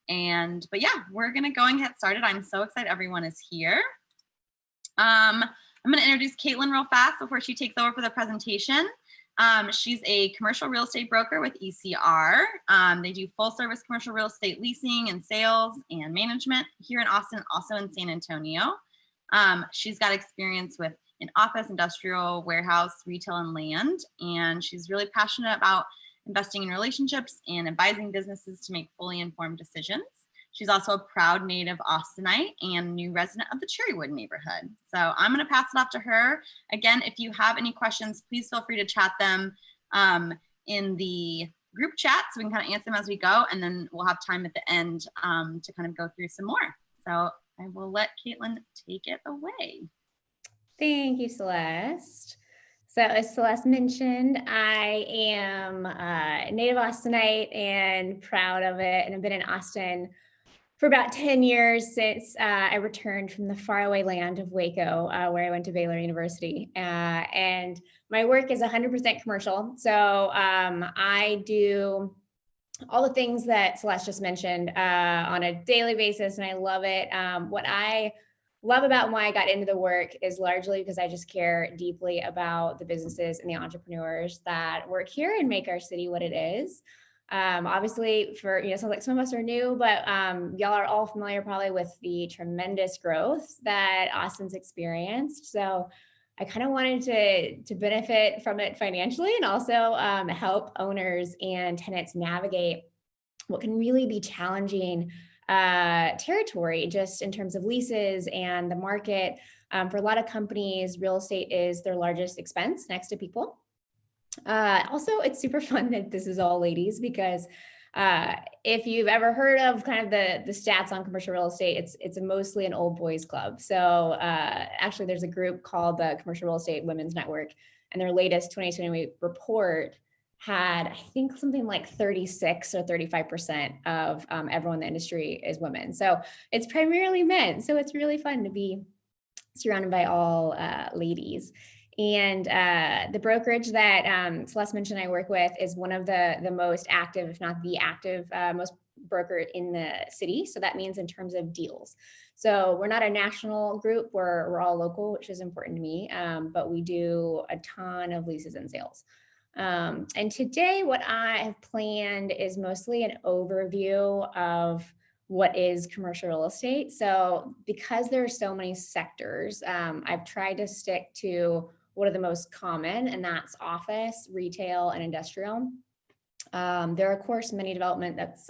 But yeah, we're going to go and get started. I'm so excited everyone is here. I'm going to introduce Caitlin real fast before she takes over for the presentation. She's a commercial real estate broker with ECR. They do full service commercial real estate leasing and sales and management here in Austin, also in San Antonio. She's got experience with in office, industrial, warehouse, retail, and land. And she's really passionate about investing in relationships and advising businesses to make fully informed decisions. She's also a proud native Austinite and new resident of the Cherrywood neighborhood. So I'm going to pass it off to her. Again, if you have any questions, please feel free to chat them in the group chat so we can kind of answer them as we go. And then we'll have time at the end to kind of go through some more. So I will let Caitlin take it away. Thank you, Celeste. So as Celeste mentioned, I am a native Austinite and proud of it. And I've been in Austin for about 10 years since I returned from the faraway land of Waco, where I went to Baylor University. And my work is 100% commercial. So I do all the things that Celeste just mentioned on a daily basis, and I love it. What I love about why I got into the work is largely because I just care deeply about the businesses and the entrepreneurs that work here and make our city what it is. Obviously, for sounds like some of us are new, but y'all are all familiar probably with the tremendous growth that Austin's experienced. So I kind of wanted to benefit from it financially and also help owners and tenants navigate what can really be challenging territory just in terms of leases and the market. For a lot of companies, real estate is their largest expense next to people. Also, it's super fun that this is all ladies because if you've ever heard of kind of the stats on commercial real estate, it's mostly an old boys club. So actually, there's a group called the Commercial Real Estate Women's Network, and their latest 2020 report had, I think, something like 36 or 35% of everyone in the industry is women. So it's primarily men. So it's really fun to be surrounded by all ladies. And the brokerage that Celeste mentioned I work with is one of the most active, if not the active, most broker in the city. So that means in terms of deals. So we're not a national group, we're all local, which is important to me, but we do a ton of leases and sales. And today what I have planned is mostly an overview of what is commercial real estate. So because there are so many sectors, I've tried to stick to what are the most common, and that's office, retail, and industrial. There are, of course, many development that's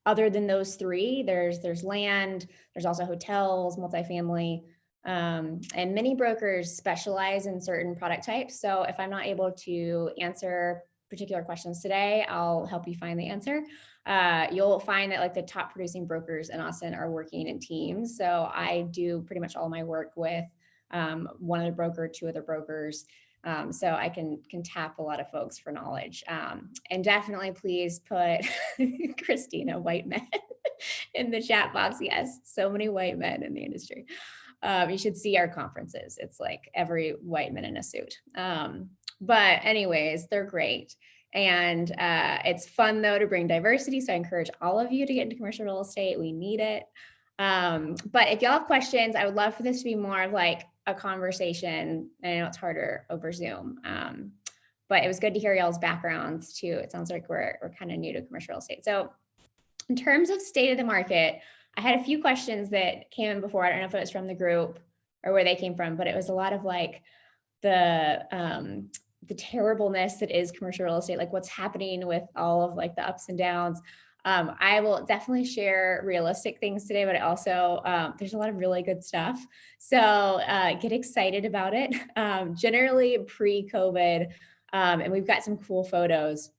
other than those three. There's land, there's also hotels, multifamily, and many brokers specialize in certain product types. So if I'm not able to answer particular questions today, I'll help you find the answer. You'll find that like the top producing brokers in Austin are working in teams. So I do pretty much all my work with one other broker, two other brokers. So I can tap a lot of folks for knowledge. And definitely please put Christina, white men in the chat box. Yes, so many white men in the industry. You should see our conferences. It's like every white man in a suit. But anyways, they're great. And it's fun though to bring diversity. So I encourage all of you to get into commercial real estate. We need it. But if y'all have questions, I would love for this to be more of like a conversation. I know it's harder over Zoom. But it was good to hear y'all's backgrounds too. It sounds like we're kind of new to commercial real estate. So in terms of state of the market, I had a few questions that came in before. I don't know if it was from the group or where they came from, but it was a lot of like the terribleness that is commercial real estate, like what's happening with all of like the ups and downs. I will definitely share realistic things today, but I also, there's a lot of really good stuff. So get excited about it. Generally pre-COVID, and we've got some cool photos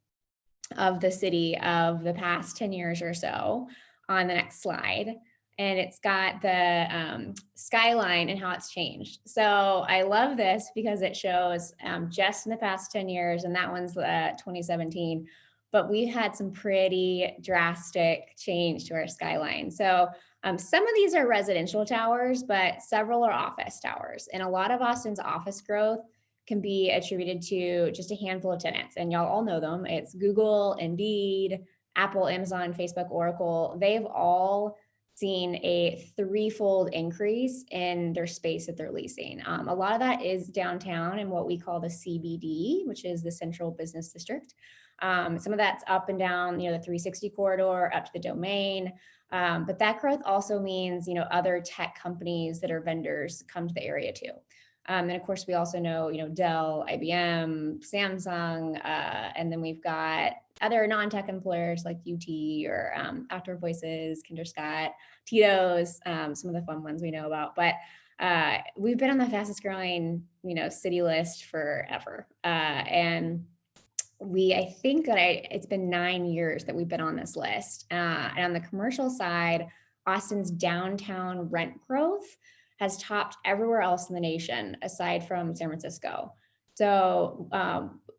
of the city of the past 10 years or so on the next slide. And it's got the skyline and how it's changed. So I love this because it shows just in the past 10 years, and that one's 2017, but we had some pretty drastic change to our skyline. So some of these are residential towers, but several are office towers. And a lot of Austin's office growth can be attributed to just a handful of tenants. And y'all all know them. It's Google, Indeed, Apple, Amazon, Facebook, Oracle, they've all seen a threefold increase in their space that they're leasing. A lot of that is downtown in what we call the CBD, which is the Central Business District. Some of that's up and down, the 360 corridor up to the Domain. But that growth also means, other tech companies that are vendors come to the area too. And of course, we also know, Dell, IBM, Samsung, and then we've got other non-tech employers like UT or Outdoor Voices, Kinder Scott, Tito's, some of the fun ones we know about. But we've been on the fastest growing, city list forever. And I think that it's been 9 years that we've been on this list. And on the commercial side, Austin's downtown rent growth has topped everywhere else in the nation, aside from San Francisco. So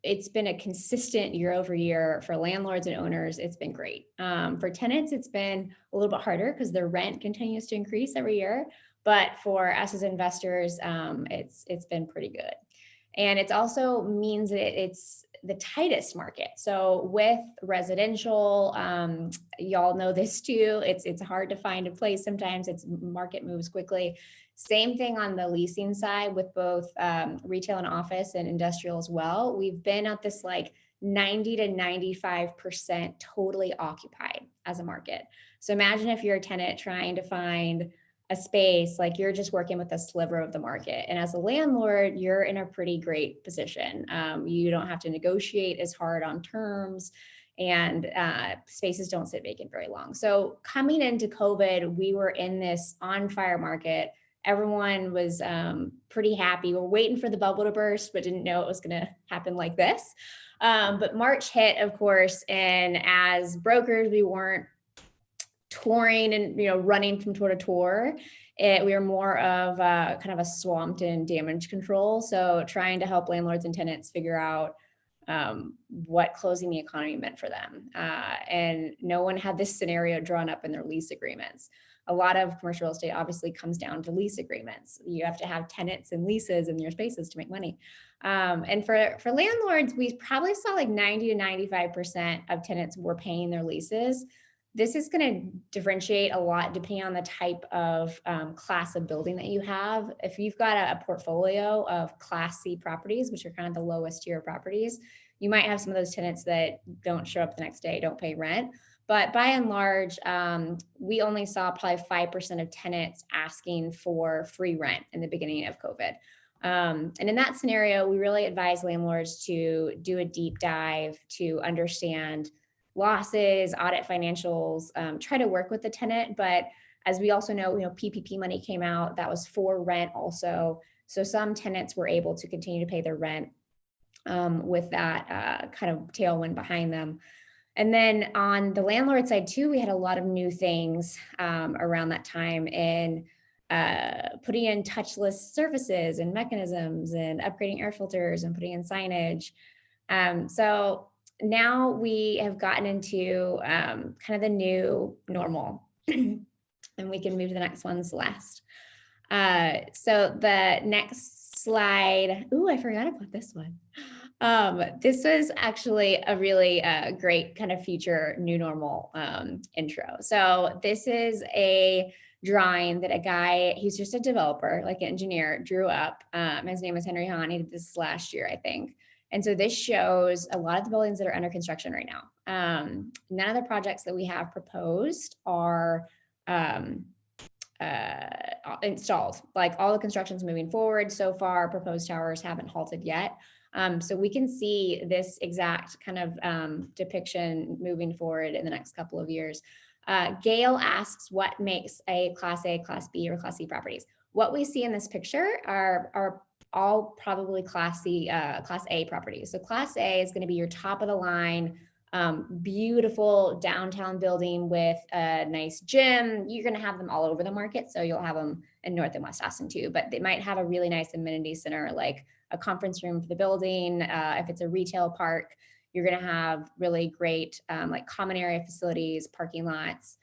it's been a consistent year over year for landlords and owners. It's been great. For tenants, it's been a little bit harder because their rent continues to increase every year. But for us as investors, it's been pretty good. And it also means that it's the tightest market. So with residential, y'all know this too, it's hard to find a place. Sometimes market moves quickly. Same thing on the leasing side with both retail and office and industrial as well. We've been at this 90 to 95% totally occupied as a market. So imagine if you're a tenant trying to find a space, you're just working with a sliver of the market. And as a landlord, you're in a pretty great position. You don't have to negotiate as hard on terms, and spaces don't sit vacant very long. So coming into COVID, we were in this on fire market. Everyone was pretty happy. We're waiting for the bubble to burst, but didn't know it was going to happen like this. But March hit, of course, and as brokers, we weren't touring and running from tour to tour. We were more of kind of a swamped in damage control. So trying to help landlords and tenants figure out what closing the economy meant for them. And no one had this scenario drawn up in their lease agreements. A lot of commercial real estate obviously comes down to lease agreements. You have to have tenants and leases in your spaces to make money. And for landlords, we probably saw 90 to 95% of tenants were paying their leases. This is going to differentiate a lot depending on the type of class of building that you have. If you've got a portfolio of Class C properties, which are kind of the lowest tier properties, you might have some of those tenants that don't show up the next day, don't pay rent. But by and large, we only saw probably 5% of tenants asking for free rent in the beginning of COVID. And in that scenario, we really advise landlords to do a deep dive to understand losses, audit financials, try to work with the tenant. But as we also know, PPP money came out, that was for rent also. So some tenants were able to continue to pay their rent with that kind of tailwind behind them. And then on the landlord side too, we had a lot of new things around that time in putting in touchless services and mechanisms and upgrading air filters and putting in signage. So now we have gotten into kind of the new normal. And we can move to the next one, Celeste. So the next slide, I forgot about this one. This was actually a really great kind of future new normal intro. So this is a drawing that a guy, he's just a developer, like an engineer, drew up. His name is Henry Hahn. He did this last year, I think. And so this shows a lot of the buildings that are under construction right now. None of the projects that we have proposed are installed. All the construction's moving forward. So far, proposed towers haven't halted yet. So we can see this exact kind of depiction moving forward in the next couple of years. Gail asks, what makes a Class A, Class B, or Class C properties? What we see in this picture are all probably Class A properties. So Class A is going to be your top of the line, beautiful downtown building with a nice gym. You're going to have them all over the market. So you'll have them in North and West Austin too, but they might have a really nice amenity center, like a conference room for the building. If it's a retail park, you're going to have really great common area facilities, parking lots.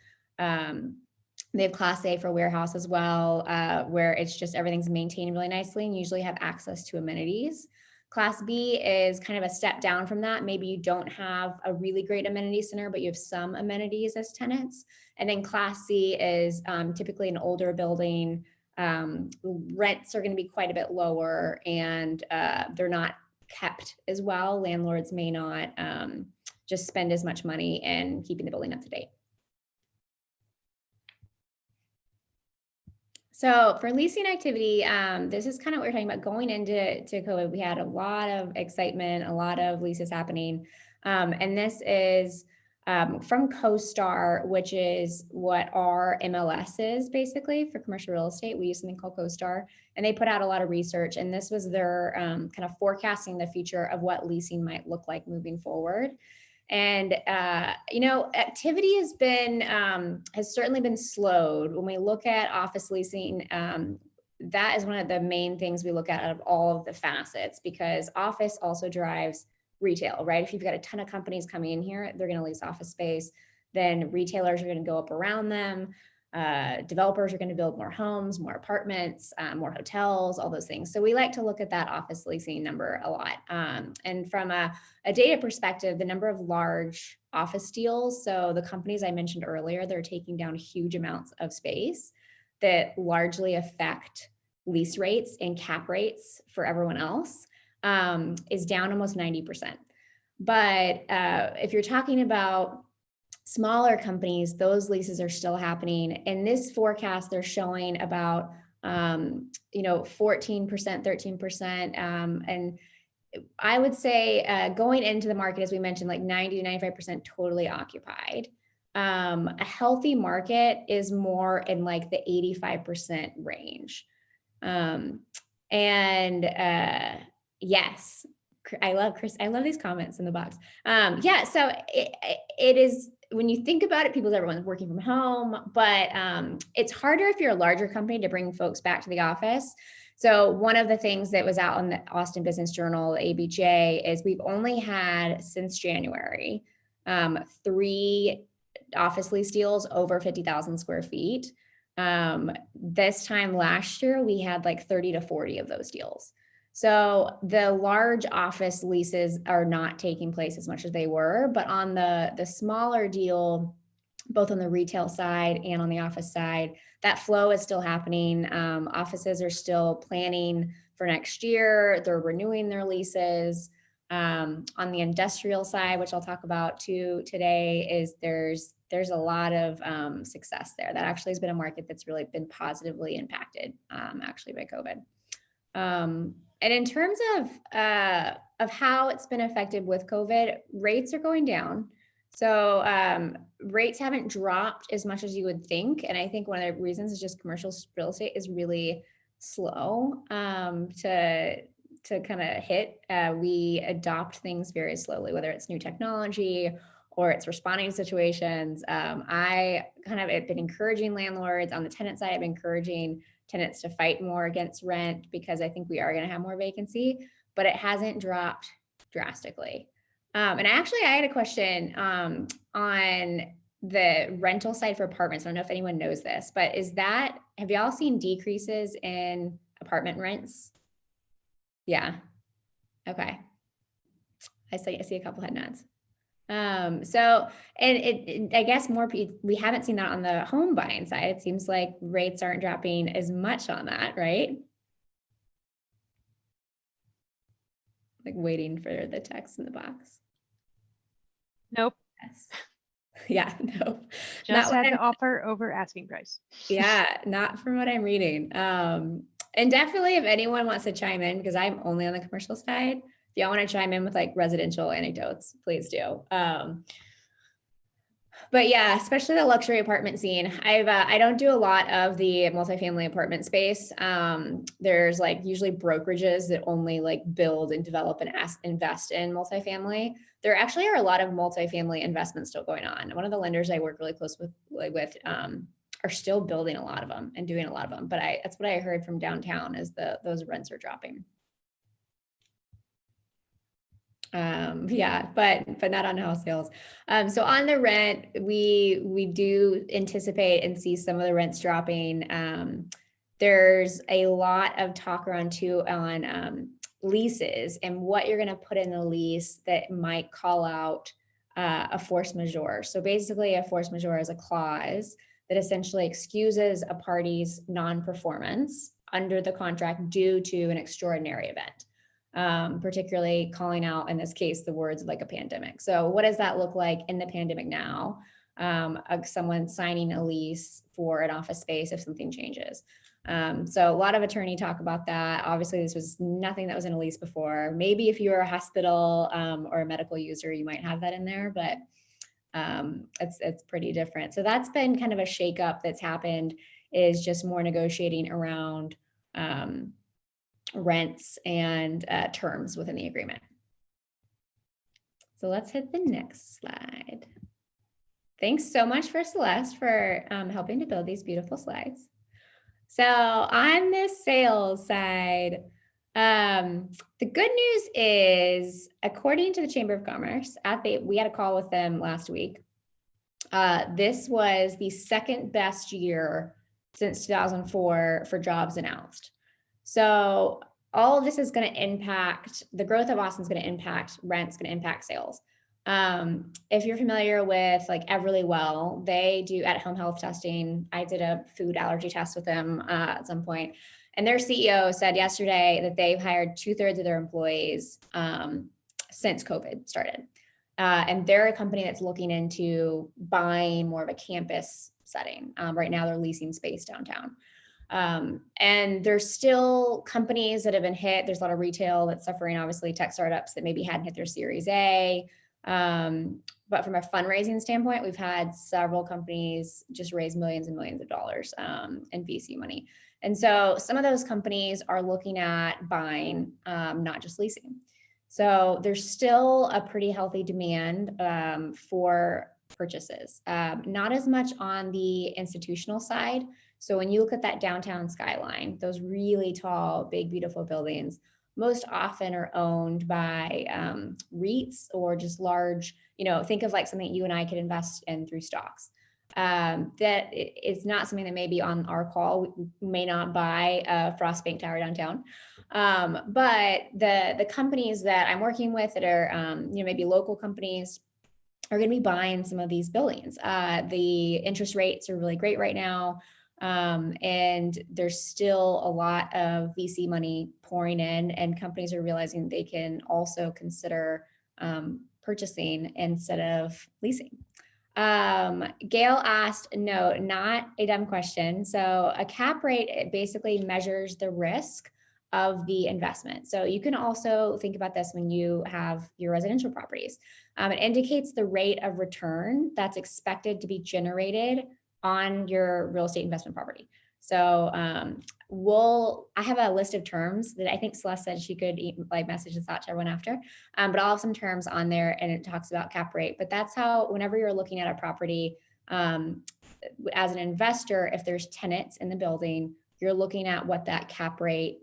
They have Class A for warehouse as well, where it's just everything's maintained really nicely and usually have access to amenities. Class B is kind of a step down from that. Maybe you don't have a really great amenity center, but you have some amenities as tenants. And then Class C is typically an older building. Rents are going to be quite a bit lower, and they're not kept as well. Landlords may not just spend as much money in keeping the building up to date. So for leasing activity, this is kind of what we're talking about. Going into COVID, we had a lot of excitement, a lot of leases happening. And this is from CoStar, which is what our MLS is basically for commercial real estate. We use something called CoStar, and they put out a lot of research. And this was their kind of forecasting the future of what leasing might look like moving forward. And, activity has certainly been slowed. When we look at office leasing, that is one of the main things we look at out of all of the facets, because office also drives retail, right? If you've got a ton of companies coming in here, they're going to lease office space, then retailers are going to go up around them. Developers are going to build more homes, more apartments, more hotels, all those things. So we like to look at that office leasing number a lot. And from a data perspective, the number of large office deals, so the companies I mentioned earlier, they're taking down huge amounts of space that largely affect lease rates and cap rates for everyone else, is down almost 90%. But if you're talking about smaller companies, those leases are still happening. In this forecast, they're showing about 14%, 13%. And I would say going into the market, as we mentioned, like 90 to 95% totally occupied. A healthy market is more in like the 85% range. Yes, I love Chris. I love these comments in the box. So it is, when you think about it, everyone's working from home, but it's harder if you're a larger company to bring folks back to the office. So one of the things that was out in the Austin Business Journal, ABJ, is we've only had since January 3 office lease deals over 50,000 square feet. This time last year, we had like 30 to 40 of those deals. So the large office leases are not taking place as much as they were, but on the smaller deal, both on the retail side and on the office side, that flow is still happening. Offices are still planning for next year. They're renewing their leases. On the industrial side, which I'll talk about too today, is there's a lot of success there. That actually has been a market that's really been positively impacted actually by COVID. And in terms of how it's been affected with COVID, rates are going down. So rates haven't dropped as much as you would think. And I think one of the reasons is just commercial real estate is really slow to kind of hit. We adopt things very slowly, whether it's new technology or it's responding to situations. I kind of have been encouraging landlords on the tenant side. I've been encouraging tenants to fight more against rent because I think we are going to have more vacancy, but it hasn't dropped drastically. And actually, I had a question on the rental side for apartments. I don't know if anyone knows this, but have y'all seen decreases in apartment rents? Yeah. Okay. I see a couple head nods. I guess we haven't seen that on the home buying side. It seems like rates aren't dropping as much on that, right? Like waiting for the text in the box. Nope. Yes. Yeah, no. Just had the offer over asking price. Yeah, not from what I'm reading. And definitely if anyone wants to chime in, because I'm only on the commercial side, if y'all want to chime in with like residential anecdotes, please do. But yeah, especially the luxury apartment scene. I don't do a lot of the multifamily apartment space. There's like usually brokerages that only like build and develop and invest in multifamily. There actually are a lot of multifamily investments still going on. One of the lenders I work really close with are still building a lot of them and doing a lot of them. But that's what I heard from downtown is those rents are dropping. But not on house sales. So on the rent, we do anticipate and see some of the rents dropping. There's a lot of talk around too on leases and what you're going to put in the lease that might call out a force majeure. So basically a force majeure is a clause that essentially excuses a party's non-performance under the contract due to an extraordinary event, particularly calling out, in this case, the words like a pandemic. So what does that look like in the pandemic now? Someone signing a lease for an office space if something changes. So a lot of attorney talk about that. Obviously, this was nothing that was in a lease before. Maybe if you were a hospital or a medical user, you might have that in there, but it's pretty different. So that's been kind of a shakeup that's happened, is just more negotiating around rents and terms within the agreement. So let's hit the next slide. Thanks so much for Celeste for helping to build these beautiful slides. So on the sales side, the good news is, according to the Chamber of Commerce, we had a call with them last week. This was the second best year since 2004 for jobs announced. So all of this is going to impact, the growth of Austin is going to impact rents, going to impact sales. If you're familiar with like Everlywell, they do at-home health testing. I did a food allergy test with them at some point, and their CEO said yesterday that they've hired 2/3 of their employees since COVID started. And they're a company that's looking into buying more of a campus setting. Right now they're leasing space downtown. And there's still companies that have been hit. There's a lot of retail that's suffering, obviously tech startups that maybe hadn't hit their Series A. But from a fundraising standpoint, we've had several companies just raise millions and millions of dollars in VC money. And so some of those companies are looking at buying, not just leasing. So there's still a pretty healthy demand for purchases, not as much on the institutional side. So when you look at that downtown skyline, those really tall, big, beautiful buildings, most often are owned by REITs or just large, think of like something you and I could invest in through stocks. That it's not something that may be on our call. We may not buy a Frost Bank Tower downtown. But the companies that I'm working with that are, maybe local companies are going to be buying some of these buildings. The interest rates are really great right now. And there's still a lot of VC money pouring in, and companies are realizing they can also consider purchasing instead of leasing. Gail asked, no, not a dumb question. So a cap rate, it basically measures the risk of the investment. So you can also think about this when you have your residential properties. It indicates the rate of return that's expected to be generated on your real estate investment property. So I have a list of terms that I think Celeste said she could message this out to everyone after, but I'll have some terms on there, and it talks about cap rate. But that's how, whenever you're looking at a property, as an investor, if there's tenants in the building, you're looking at what that cap rate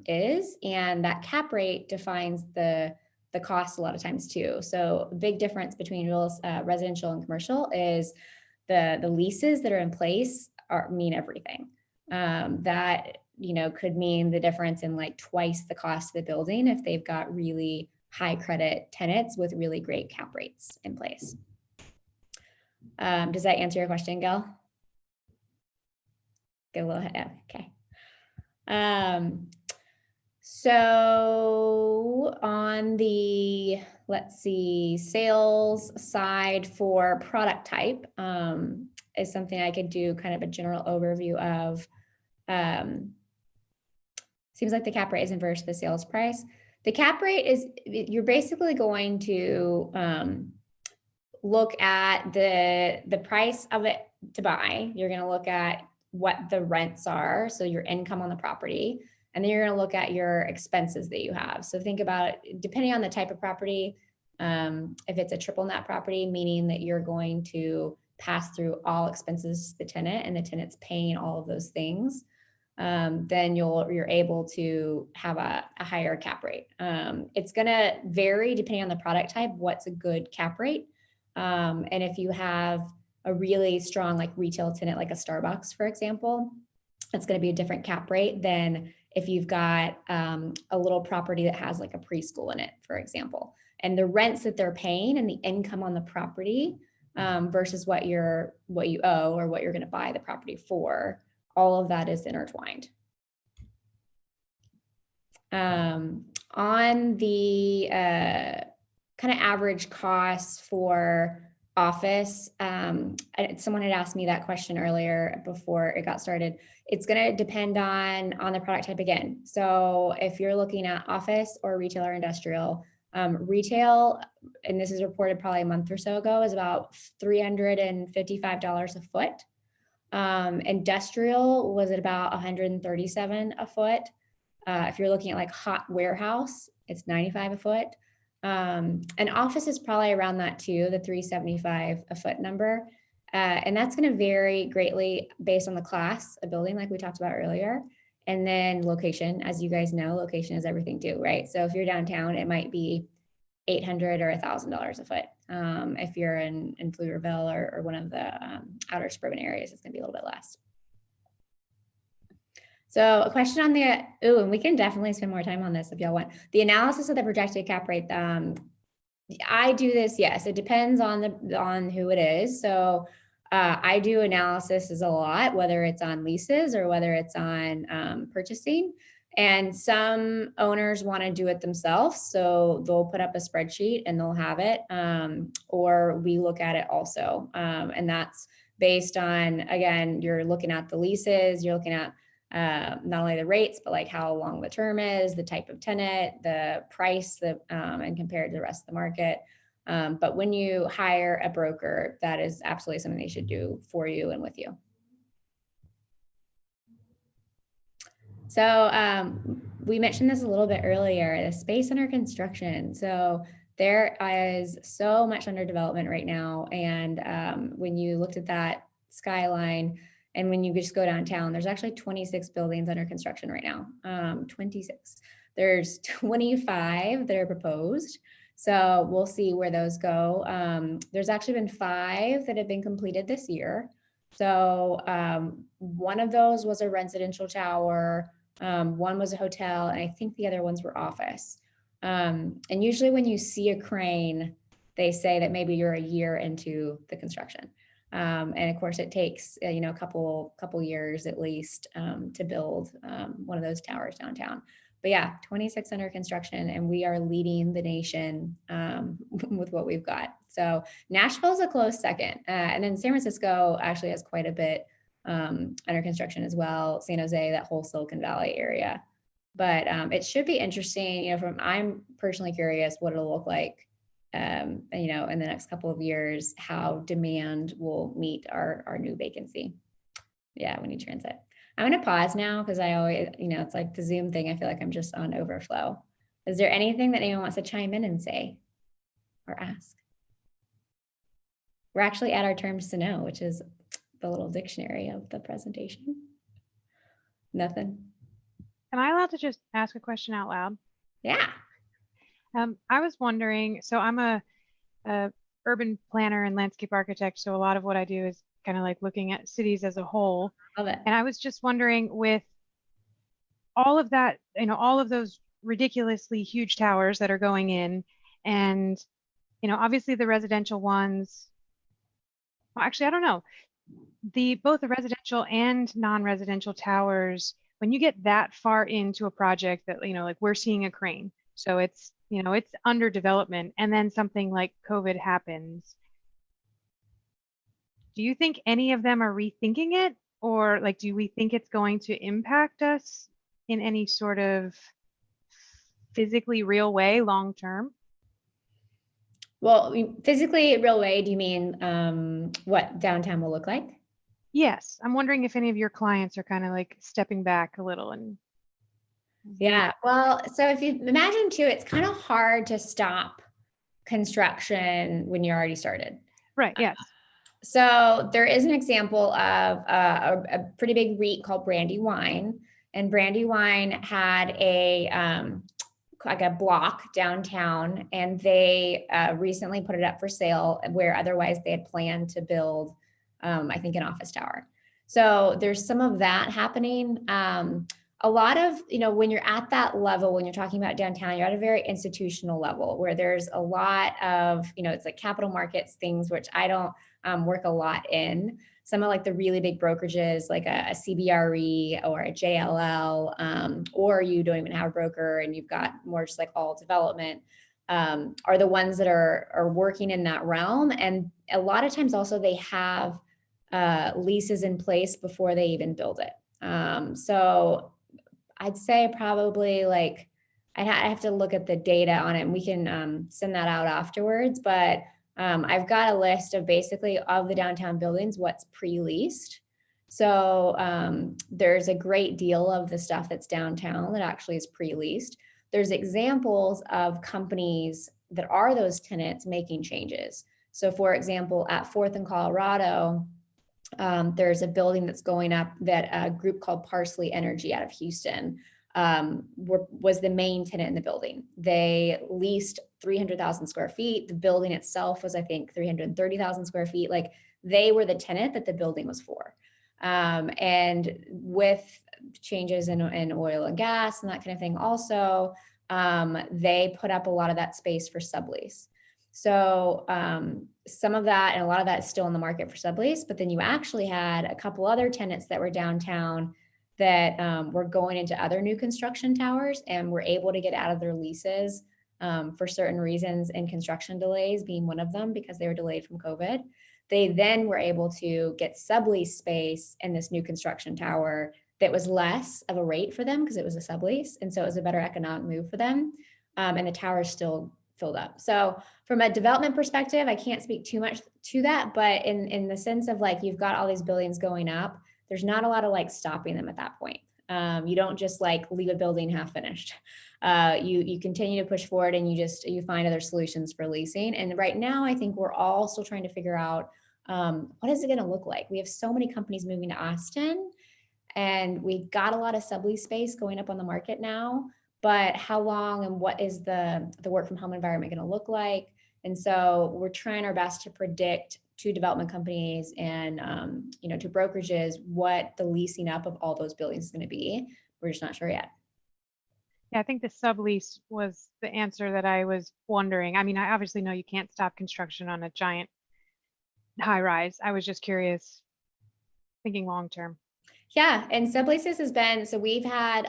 is, and that cap rate defines the cost a lot of times too. So a big difference between residential and commercial is the leases that are in place mean everything. That could mean the difference in like twice the cost of the building if they've got really high credit tenants with really great cap rates in place. Does that answer your question, Gail? Get a little head. Okay. So on the, let's see, sales side for product type is something I could do kind of a general overview of. Seems like the cap rate is inverse to the sales price. The cap rate is, you're basically going to look at the price of it to buy. You're going to look at what the rents are, so your income on the property, and then you're going to look at your expenses that you have. So think about, depending on the type of property, if it's a triple net property, meaning that you're going to pass through all expenses to the tenant and the tenant's paying all of those things, then you're able to have a higher cap rate. It's going to vary depending on the product type, what's a good cap rate. And if you have a really strong like retail tenant, like a Starbucks, for example, it's going to be a different cap rate than if you've got a little property that has like a preschool in it, for example, and the rents that they're paying and the income on the property versus what you owe or what you're going to buy the property for, all of that is intertwined. On the kind of average cost for office, someone had asked me that question earlier before it got started. It's going to depend on the product type again. So if you're looking at office or retail or industrial, retail, and this is reported probably a month or so ago, is about $355 a foot. Industrial was at about $137 a foot. If you're looking at like hot warehouse, it's $95 a foot. And office is probably around that too, the $375 a foot number. And that's going to vary greatly based on the class of building, like we talked about earlier. And then location, as you guys know, location is everything too, right? So if you're downtown, it might be $800 or $1,000 a foot. If you're in Pflugerville or one of the outer suburban areas, it's going to be a little bit less. So a question on and we can definitely spend more time on this if y'all want. The analysis of the projected cap rate. I do this, yes, it depends on who it is. So I do analysis a lot, whether it's on leases or whether it's on purchasing. And some owners want to do it themselves. So they'll put up a spreadsheet and they'll have it, or we look at it also. And that's based on, again, you're looking at the leases, you're looking at not only the rates, but like how long the term is, the type of tenant, the price, and compared to the rest of the market. But when you hire a broker, that is absolutely something they should do for you and with you. So we mentioned this a little bit earlier, the space under construction. So there is so much under development right now. And when you looked at that skyline, and when you just go downtown, there's actually 26 buildings under construction right now, 26. There's 25 that are proposed. So we'll see where those go. There's actually been 5 that have been completed this year. So one of those was a residential tower, one was a hotel, and I think the other ones were office. And usually when you see a crane, they say that maybe you're a year into the construction. And of course it takes, a couple years at least to build one of those towers downtown. But yeah, 26 under construction, and we are leading the nation with what we've got. So Nashville's a close second. And then San Francisco actually has quite a bit under construction as well. San Jose, that whole Silicon Valley area. But it should be interesting, I'm personally curious what it'll look like, in the next couple of years, how demand will meet our new vacancy. Yeah, we need transit. I'm going to pause now because I always, it's like the Zoom thing. I feel like I'm just on overflow. Is there anything that anyone wants to chime in and say or ask? We're actually at our terms to know, which is the little dictionary of the presentation. Nothing. Am I allowed to just ask a question out loud? Yeah. I was wondering, so I'm a urban planner and landscape architect. So a lot of what I do is kind of like looking at cities as a whole. Love it. And I was just wondering, with all of that, all of those ridiculously huge towers that are going in, and, obviously the residential ones, well, actually, I don't know, both the residential and non-residential towers, when you get that far into a project that, like we're seeing a crane, so it's, it's under development, and then something like COVID happens. Do you think any of them are rethinking it? Or like, do we think it's going to impact us in any sort of physically real way long term? Well, physically real way, do you mean what downtown will look like? Yes. I'm wondering if any of your clients are kind of like stepping back a little. And yeah, well, so if you imagine too, it's kind of hard to stop construction when you're already started. Right, yes. So there is an example of a pretty big REIT called Brandywine, and Brandywine had like a block downtown, and they recently put it up for sale where otherwise they had planned to build, I think, an office tower. So there's some of that happening. a lot of, when you're at that level, when you're talking about downtown, you're at a very institutional level where there's a lot of, it's like capital markets things, which I don't work a lot in. Some of like the really big brokerages, like a CBRE or a JLL, or you don't even have a broker and you've got more just like all development, are the ones that are working in that realm. And a lot of times also they have leases in place before they even build it. So I'd say probably like, I have to look at the data on it and we can send that out afterwards. But I've got a list of basically of the downtown buildings, what's pre-leased. So there's a great deal of the stuff that's downtown that actually is pre-leased. There's examples of companies that are those tenants making changes. So for example, at 4th and Colorado, there's a building that's going up that a group called Parsley Energy out of Houston was the main tenant in the building. They leased 300,000 square feet. The building itself was, I think, 330,000 square feet. Like they were the tenant that the building was for. And with changes in oil and gas and that kind of thing also, they put up a lot of that space for sublease. So some of that and a lot of that is still in the market for sublease, but then you actually had a couple other tenants that were downtown that were going into other new construction towers and were able to get out of their leases for certain reasons, and construction delays being one of them because they were delayed from COVID. They then were able to get sublease space in this new construction tower that was less of a rate for them because it was a sublease. And so it was a better economic move for them. And the tower is still filled up. So from a development perspective, I can't speak too much to that, but in the sense of like, you've got all these buildings going up, there's not a lot of like stopping them at that point. You don't just like leave a building half finished. You continue to push forward and you find other solutions for leasing. And right now, I think we're all still trying to figure out what is it going to look like? We have so many companies moving to Austin and we've got a lot of sublease space going up on the market now, but how long and what is the work from home environment going to look like? And so we're trying our best to predict to development companies and to brokerages what the leasing up of all those buildings is going to be. We're just not sure yet. Yeah, I think the sublease was the answer that I was wondering. I mean, I obviously know you can't stop construction on a giant high rise. I was just curious, thinking long term. Yeah, and subleases has been, so we've had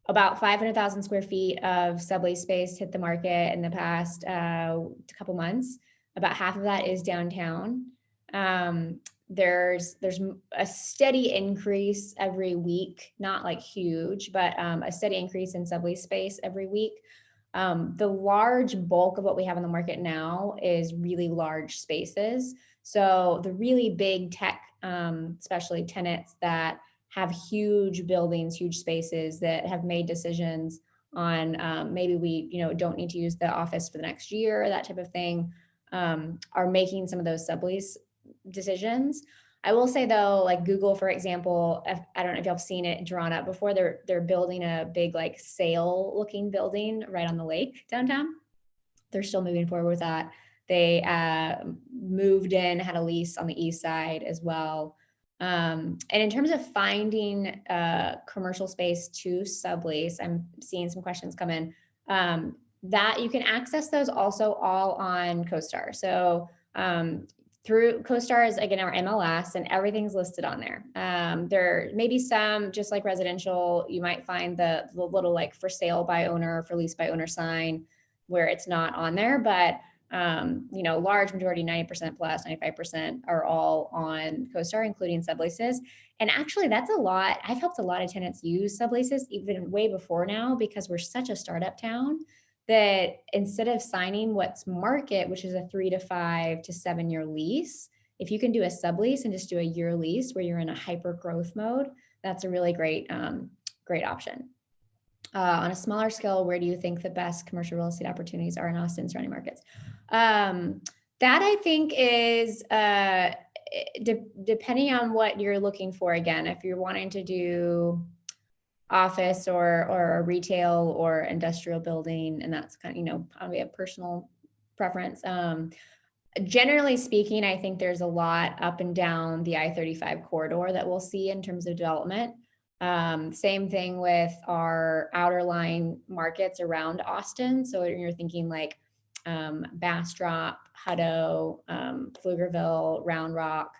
about 500,000 square feet of sublease space hit the market in the past couple months. About half of that is downtown. There's a steady increase every week, not like huge, but a steady increase in sublease space every week. The large bulk of what we have in the market now is really large spaces. So the really big tech, especially tenants that have huge buildings, huge spaces that have made decisions on maybe we don't need to use the office for the next year, that type of thing, are making some of those sublease decisions. I will say though, like Google, for example, I don't know if y'all have seen it drawn up before, they're building a big like sail looking building right on the lake downtown. They're still moving forward with that. They moved in, had a lease on the east side as well. And in terms of finding commercial space to sublease, I'm seeing some questions come in, that you can access those also all on CoStar. So through CoStar is again our MLS and everything's listed on there. There may be some, just like residential, you might find the little like for sale by owner, for lease by owner sign where it's not on there, but large majority, 90% plus 95% are all on CoStar, including subleases. And actually that's a lot. I've helped a lot of tenants use subleases even way before now because we're such a startup town that instead of signing what's market, which is a 3 to 5 to 7 year lease, if you can do a sublease and just do a year lease where you're in a hyper growth mode, that's a really great option. On a smaller scale, where do you think the best commercial real estate opportunities are in Austin and surrounding markets? That I think is depending on what you're looking for. Again, if you're wanting to do office or a retail or industrial building, and that's kind of, probably a personal preference. Generally speaking, I think there's a lot up and down the I-35 corridor that we'll see in terms of development. Same thing with our outer line markets around Austin. So you're thinking like Bastrop, Hutto, Pflugerville, Round Rock,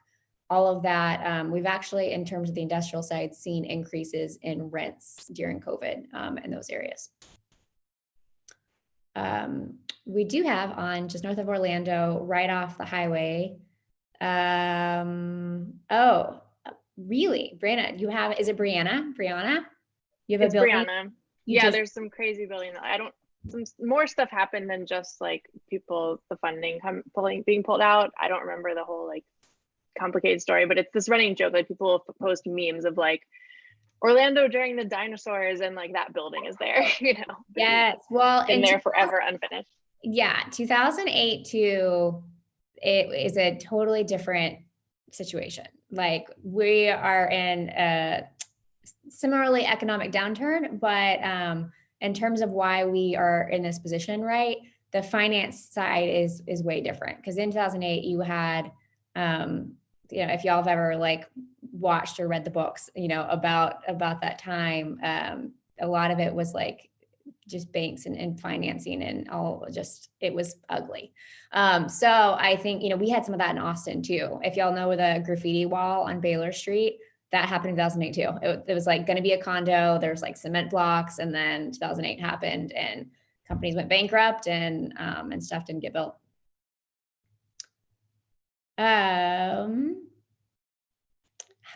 all of that. We've actually, in terms of the industrial side, seen increases in rents during COVID in those areas. We do have on just north of Orlando, right off the highway. Oh, really? Brianna, you have, is it Brianna? Brianna? You have It's a building? Brianna. Yeah, there's some crazy building. Some more stuff happened than just like the funding being pulled out. I don't remember the whole like complicated story, but it's this running joke. Like people post memes of like Orlando during the dinosaurs and like that building is there, you know? Yes. Well, been there forever unfinished. Yeah. 2008 to it is a totally different situation. Like we are in a similarly economic downturn, but in terms of why we are in this position, right? The finance side is way different because in 2008 you had, if y'all have ever like watched or read the books, about that time, a lot of it was like just banks and financing and all it was ugly. So I think, we had some of that in Austin too. If y'all know the graffiti wall on Baylor Street, that happened in 2008 too. It was like going to be a condo. There's like cement blocks, and then 2008 happened and companies went bankrupt and stuff didn't get built. How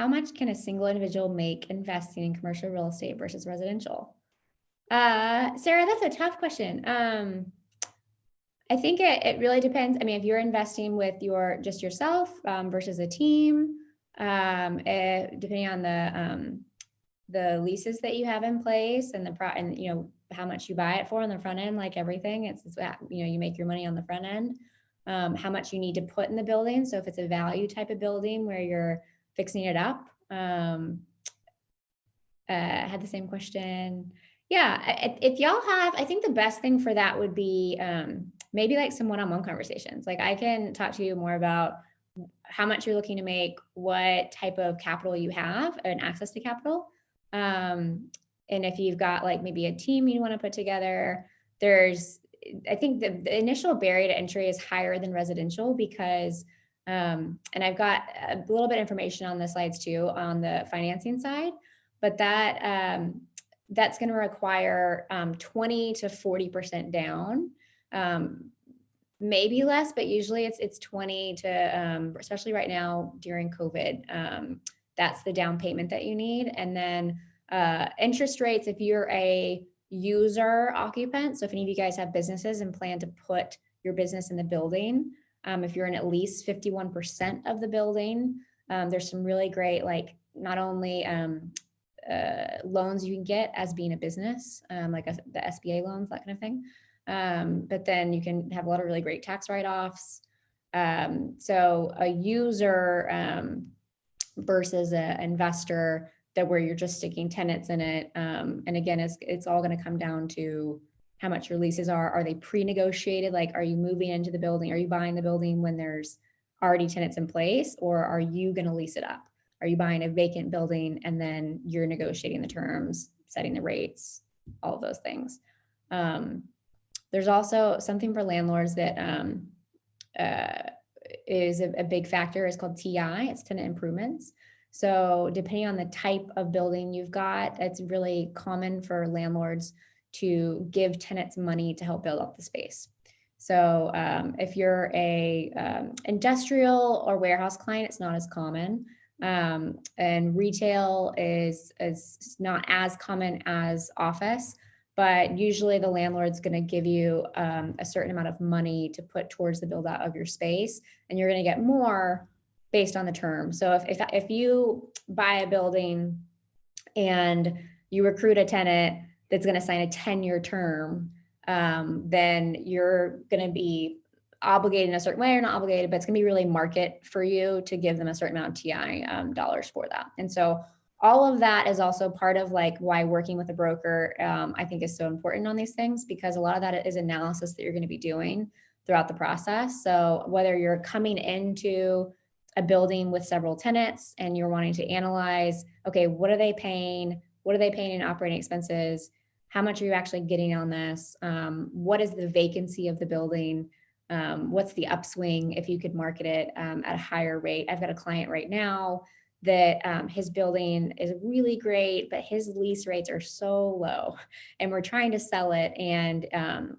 much can a single individual make investing in commercial real estate versus residential? Sarah, that's a tough question. I think it really depends. I mean, if you're investing with just yourself versus a team, depending on the leases that you have in place and how much you buy it for on the front end, like everything, it's you make your money on the front end. How much you need to put in the building. So if it's a value type of building where you're fixing it up, had the same question. Yeah, if y'all have, I think the best thing for that would be maybe like some one-on-one conversations. Like I can talk to you more about how much you're looking to make, what type of capital you have and access to capital. And if you've got like maybe a team you want to put together, I think the initial barrier to entry is higher than residential because, and I've got a little bit of information on the slides too, on the financing side, but that's going to require 20 to 40% down, maybe less, but usually it's 20 to, especially right now during COVID, that's the down payment that you need. And then interest rates, if you're a user occupant, so if any of you guys have businesses and plan to put your business in the building, if you're in at least 51% of the building, there's some really great, like not only loans you can get as being a business, like the Sba loans, that kind of thing. But then you can have a lot of really great tax write-offs. So a user versus an investor where you're just sticking tenants in it. And again, it's all going to come down to how much your leases are. Are they pre-negotiated? Like, are you moving into the building? Are you buying the building when there's already tenants in place, or are you going to lease it up? Are you buying a vacant building and then you're negotiating the terms, setting the rates, all of those things? There's also something for landlords that is a big factor. It's called TI. It's Tenant Improvements. So depending on the type of building you've got, it's really common for landlords to give tenants money to help build up the space. So if you're a industrial or warehouse client, it's not as common. And retail is not as common as office, but usually the landlord's going to give you a certain amount of money to put towards the build out of your space, and you're going to get more based on the term. So if you buy a building and you recruit a tenant that's going to sign a 10-year term, then you're going to be obligated in a certain way, or not obligated, but it's going to be really market for you to give them a certain amount of TI dollars for that. And so all of that is also part of like why working with a broker, I think is so important on these things, because a lot of that is analysis that you're going to be doing throughout the process. So whether you're coming into a building with several tenants and you're wanting to analyze, okay, what are they paying? What are they paying in operating expenses? How much are you actually getting on this? What is the vacancy of the building? What's the upswing if you could market it at a higher rate? I've got a client right now that his building is really great, but his lease rates are so low and we're trying to sell it. And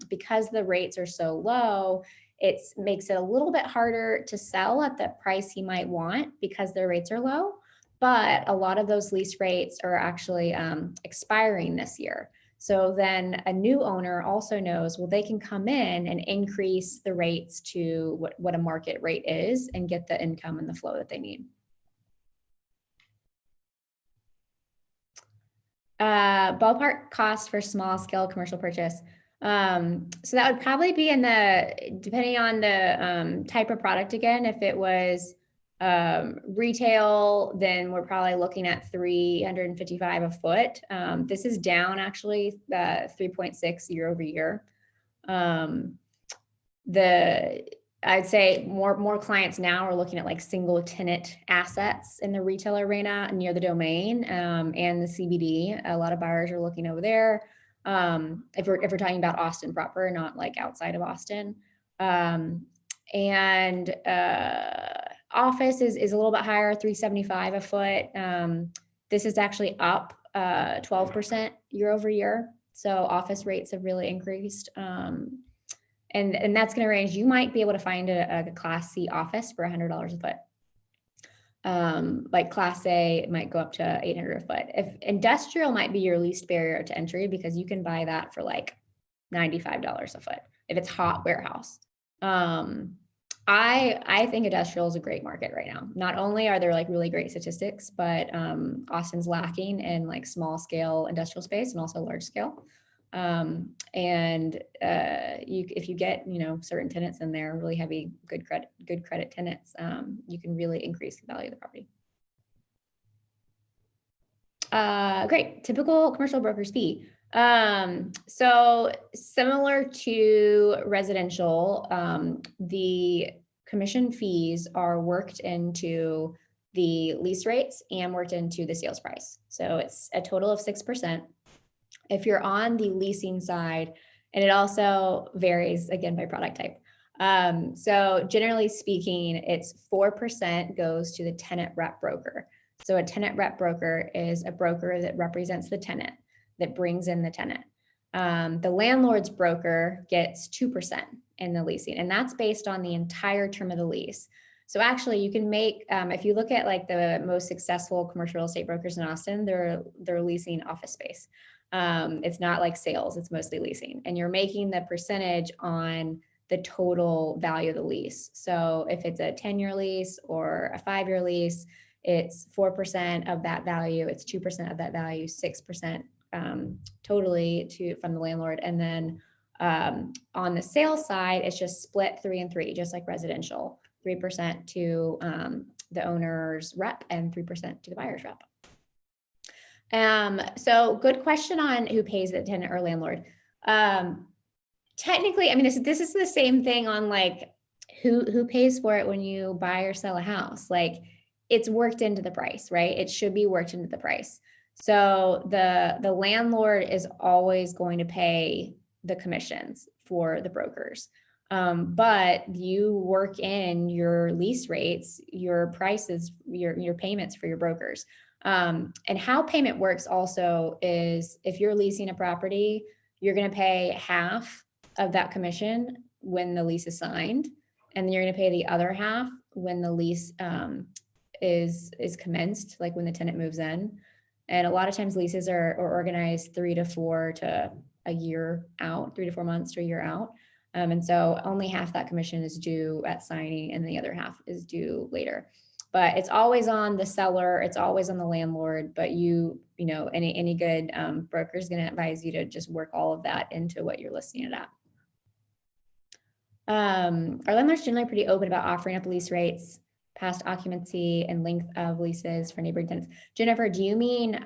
because the rates are so low, it makes it a little bit harder to sell at the price he might want because their rates are low. But a lot of those lease rates are actually expiring this year. So then a new owner also knows, well, they can come in and increase the rates to what a market rate is and get the income and the flow that they need. Ballpark cost for small scale commercial purchase. So that would probably be in the, depending on the type of product again, if it was retail, then we're probably looking at $355 a foot. This is down actually 3.6 year over year. I'd say more clients now are looking at like single tenant assets in the retail arena near the domain and the CBD. A lot of buyers are looking over there. If we're talking about Austin proper, not like outside of Austin. Office is a little bit higher, $375 a foot. This is actually up 12% year over year. So office rates have really increased. And that's going to range. You might be able to find a Class C office for $100 a foot. Like Class A, it might go up to $800 a foot. If industrial might be your least barrier to entry because you can buy that for like $95 a foot if it's hot warehouse. I think industrial is a great market right now. Not only are there like really great statistics, but Austin's lacking in like small scale industrial space and also large scale. If you get, certain tenants in there, really heavy, good credit tenants, you can really increase the value of the property. Great. Typical commercial broker's fee. So similar to residential, the commission fees are worked into the lease rates and worked into the sales price. So it's a total of 6%. If you're on the leasing side, and it also varies again by product type. So generally speaking, it's 4% goes to the tenant rep broker. So a tenant rep broker is a broker that represents the tenant, that brings in the tenant. The landlord's broker gets 2% in the leasing, and that's based on the entire term of the lease. So actually you can make, if you look at like the most successful commercial real estate brokers in Austin, they're leasing office space. It's not like sales, it's mostly leasing. And you're making the percentage on the total value of the lease. So if it's a 10-year lease or a 5-year lease, it's 4% of that value, it's 2% of that value, 6% totally from the landlord. And then on the sales side, it's just split 3 and 3, just like residential, 3% to the owner's rep and 3% to the buyer's rep. So good question on who pays the tenant or landlord. Technically, I mean, this is the same thing on like who pays for it when you buy or sell a house. Like it's worked into the price, right? It should be worked into the price. So the landlord is always going to pay the commissions for the brokers. But you work in your lease rates, your prices, your payments for your brokers. And how payment works also is if you're leasing a property, you're going to pay half of that commission when the lease is signed, and then you're going to pay the other half when the lease is commenced, like when the tenant moves in. And a lot of times leases are organized 3 to 4 to a year out, 3 to 4 months to a year out. And so only half that commission is due at signing and the other half is due later. But it's always on the seller, it's always on the landlord, but any good broker is going to advise you to just work all of that into what you're listing it at. Our landlords generally pretty open about offering up lease rates, past occupancy, and length of leases for neighboring tenants. Jennifer, do you mean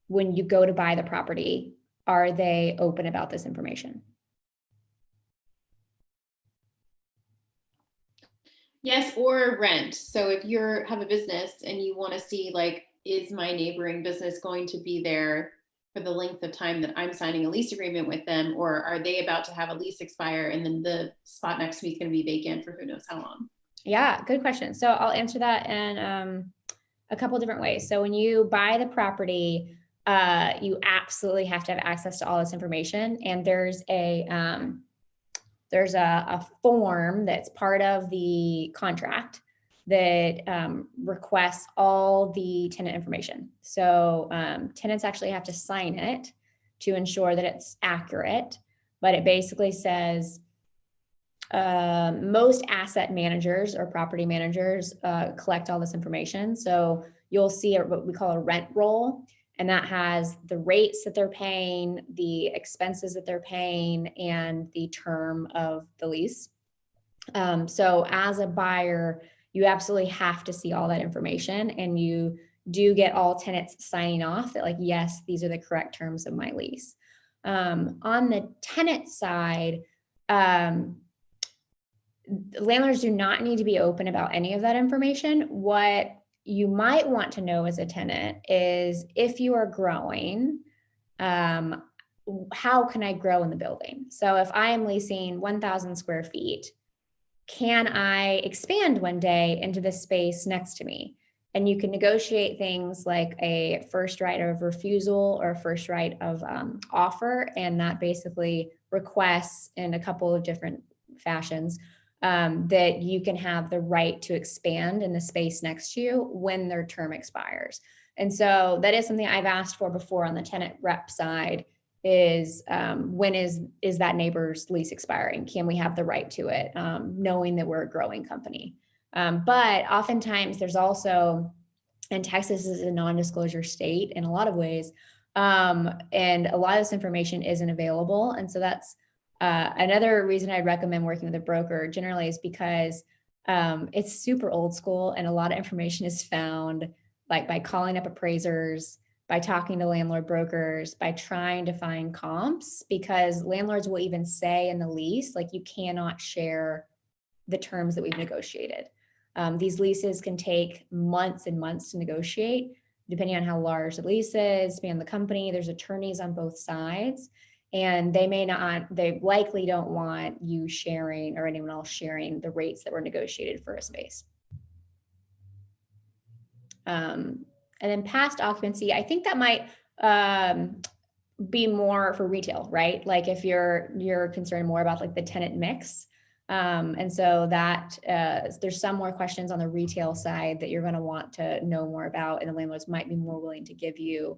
when you go to buy the property, are they open about this information? Yes, or rent. So if you're have a business and you want to see like, is my neighboring business going to be there for the length of time that I'm signing a lease agreement with them, or are they about to have a lease expire and then the spot next to me is going to be vacant for who knows how long? Yeah, good question. So I'll answer that in a couple different ways. So when you buy the property, you absolutely have to have access to all this information. And there's a form that's part of the contract that requests all the tenant information. So tenants actually have to sign it to ensure that it's accurate. But it basically says most asset managers or property managers collect all this information. So you'll see what we call a rent roll, and that has the rates that they're paying, the expenses that they're paying, and the term of the lease. So as a buyer, you absolutely have to see all that information, and you do get all tenants signing off that like, yes, these are the correct terms of my lease. On the tenant side, landlords do not need to be open about any of that information. What you might want to know as a tenant is if you are growing, how can I grow in the building? So if I am leasing 1,000 square feet, can I expand one day into the space next to me? And you can negotiate things like a first right of refusal or a first right of offer. And that basically requests in a couple of different fashions that you can have the right to expand in the space next to you when their term expires. And so that is something I've asked for before on the tenant rep side is when is that neighbor's lease expiring? Can we have the right to it? Knowing that we're a growing company. But oftentimes there's also, and Texas is a non-disclosure state in a lot of ways. And a lot of this information isn't available. And so that's another reason I'd recommend working with a broker generally is because it's super old school and a lot of information is found like by calling up appraisers, by talking to landlord brokers, by trying to find comps, because landlords will even say in the lease, like you cannot share the terms that we've negotiated. These leases can take months and months to negotiate, depending on how large the lease is, depending on the company. There's attorneys on both sides. And they likely don't want you sharing or anyone else sharing the rates that were negotiated for a space. And then past occupancy, I think that might be more for retail, right? Like if you're concerned more about like the tenant mix. And so that there's some more questions on the retail side that you're going to want to know more about, and the landlords might be more willing to give you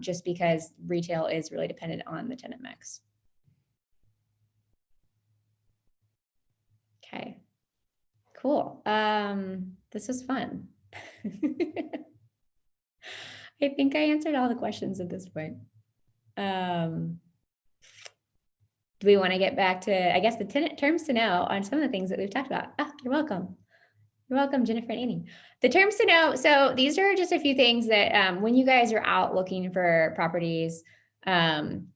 just because retail is really dependent on the tenant mix. Okay, cool. This was fun. I think I answered all the questions at this point. Do we want to get back to, I guess, the tenant terms to know on some of the things that we've talked about? Ah, you're welcome. You're welcome, Jennifer and Annie. The terms to know. So these are just a few things that when you guys are out looking for properties and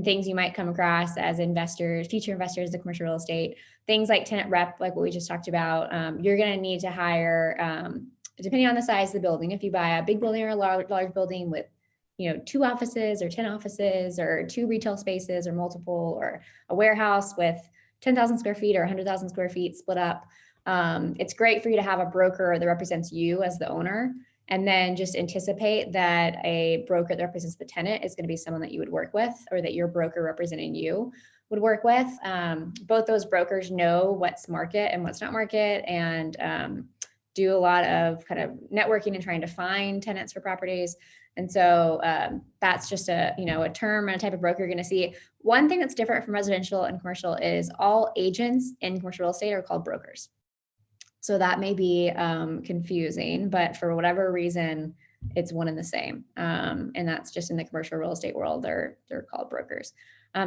things you might come across as investors, future investors in commercial real estate, things like tenant rep, like what we just talked about, you're going to need to hire, depending on the size of the building. If you buy a big building or a large building with 2 offices or 10 offices or 2 retail spaces or multiple, or a warehouse with 10,000 square feet or 100,000 square feet split up, it's great for you to have a broker that represents you as the owner, and then just anticipate that a broker that represents the tenant is going to be someone that you would work with, or that your broker representing you would work with. Both those brokers know what's market and what's not market, and do a lot of kind of networking and trying to find tenants for properties. And so that's just a term and a type of broker you're going to see. One thing that's different from residential and commercial is all agents in commercial real estate are called brokers. So that may be confusing, but for whatever reason, it's one and the same. And that's just in the commercial real estate world, they're called brokers.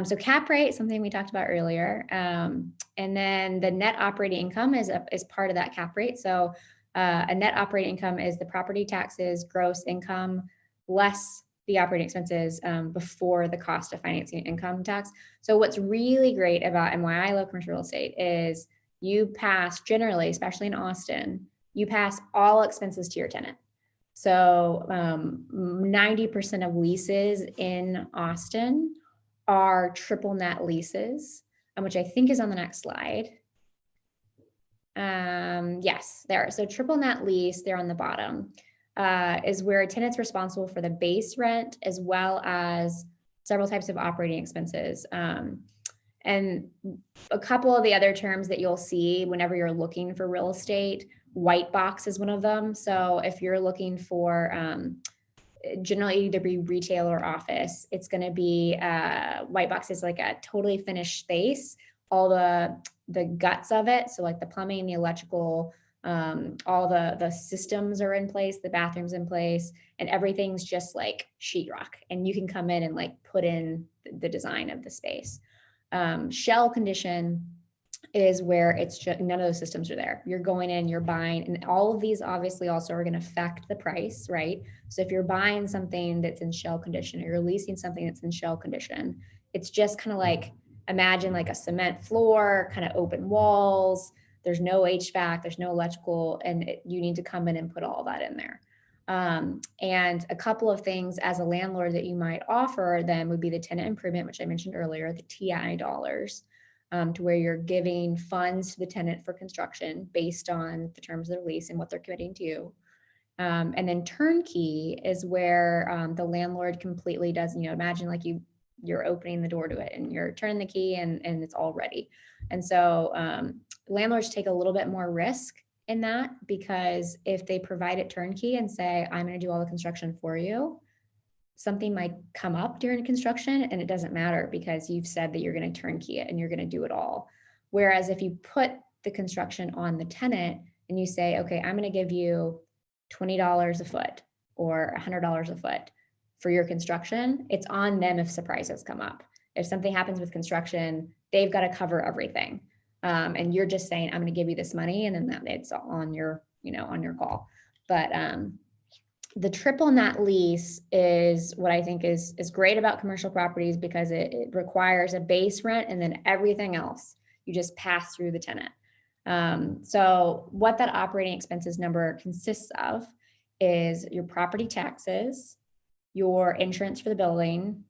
So cap rate, something we talked about earlier. And then the net operating income is part of that cap rate. So a net operating income is the property taxes, gross income, less the operating expenses before the cost of financing income tax. So what's really great about, and why I love commercial real estate, is you pass generally, especially in Austin, you pass all expenses to your tenant. So 90% of leases in Austin are triple net leases, which I think is on the next slide. Yes, there. So triple net lease, they're on the bottom, is where a tenant's responsible for the base rent as well as several types of operating expenses. And a couple of the other terms that you'll see whenever you're looking for real estate, white box is one of them. So if you're looking for generally either be retail or office, it's going to be white box is like a totally finished space, all the guts of it. So like the plumbing, the electrical, all the systems are in place, the bathrooms in place, and everything's just like sheetrock. And you can come in and like put in the design of the space. Shell condition is where it's just none of those systems are there. You're going in, you're buying, and all of these obviously also are going to affect the price, right? So if you're buying something that's in shell condition or you're leasing something that's in shell condition, it's just kind of like, imagine like a cement floor, kind of open walls. There's no HVAC, there's no electrical, and you need to come in and put all that in there. And a couple of things as a landlord that you might offer then would be the tenant improvement, which I mentioned earlier, the TI dollars, to where you're giving funds to the tenant for construction based on the terms of the lease and what they're committing to you. And then turnkey is where the landlord completely does, imagine like you're opening the door to it and you're turning the key and it's all ready. And so landlords take a little bit more risk in that, because if they provide it turnkey and say, I'm going to do all the construction for you, something might come up during construction and it doesn't matter because you've said that you're going to turnkey it and you're going to do it all. Whereas if you put the construction on the tenant and you say, okay, I'm going to give you $20 a foot or $100 a foot for your construction, it's on them if surprises come up. If something happens with construction, they've got to cover everything. And you're just saying, I'm going to give you this money, and then that it's on your, on your call. But the triple net lease is what I think is great about commercial properties, because it requires a base rent and then everything else you just pass through the tenant. So what that operating expenses number consists of is your property taxes, your insurance for the building,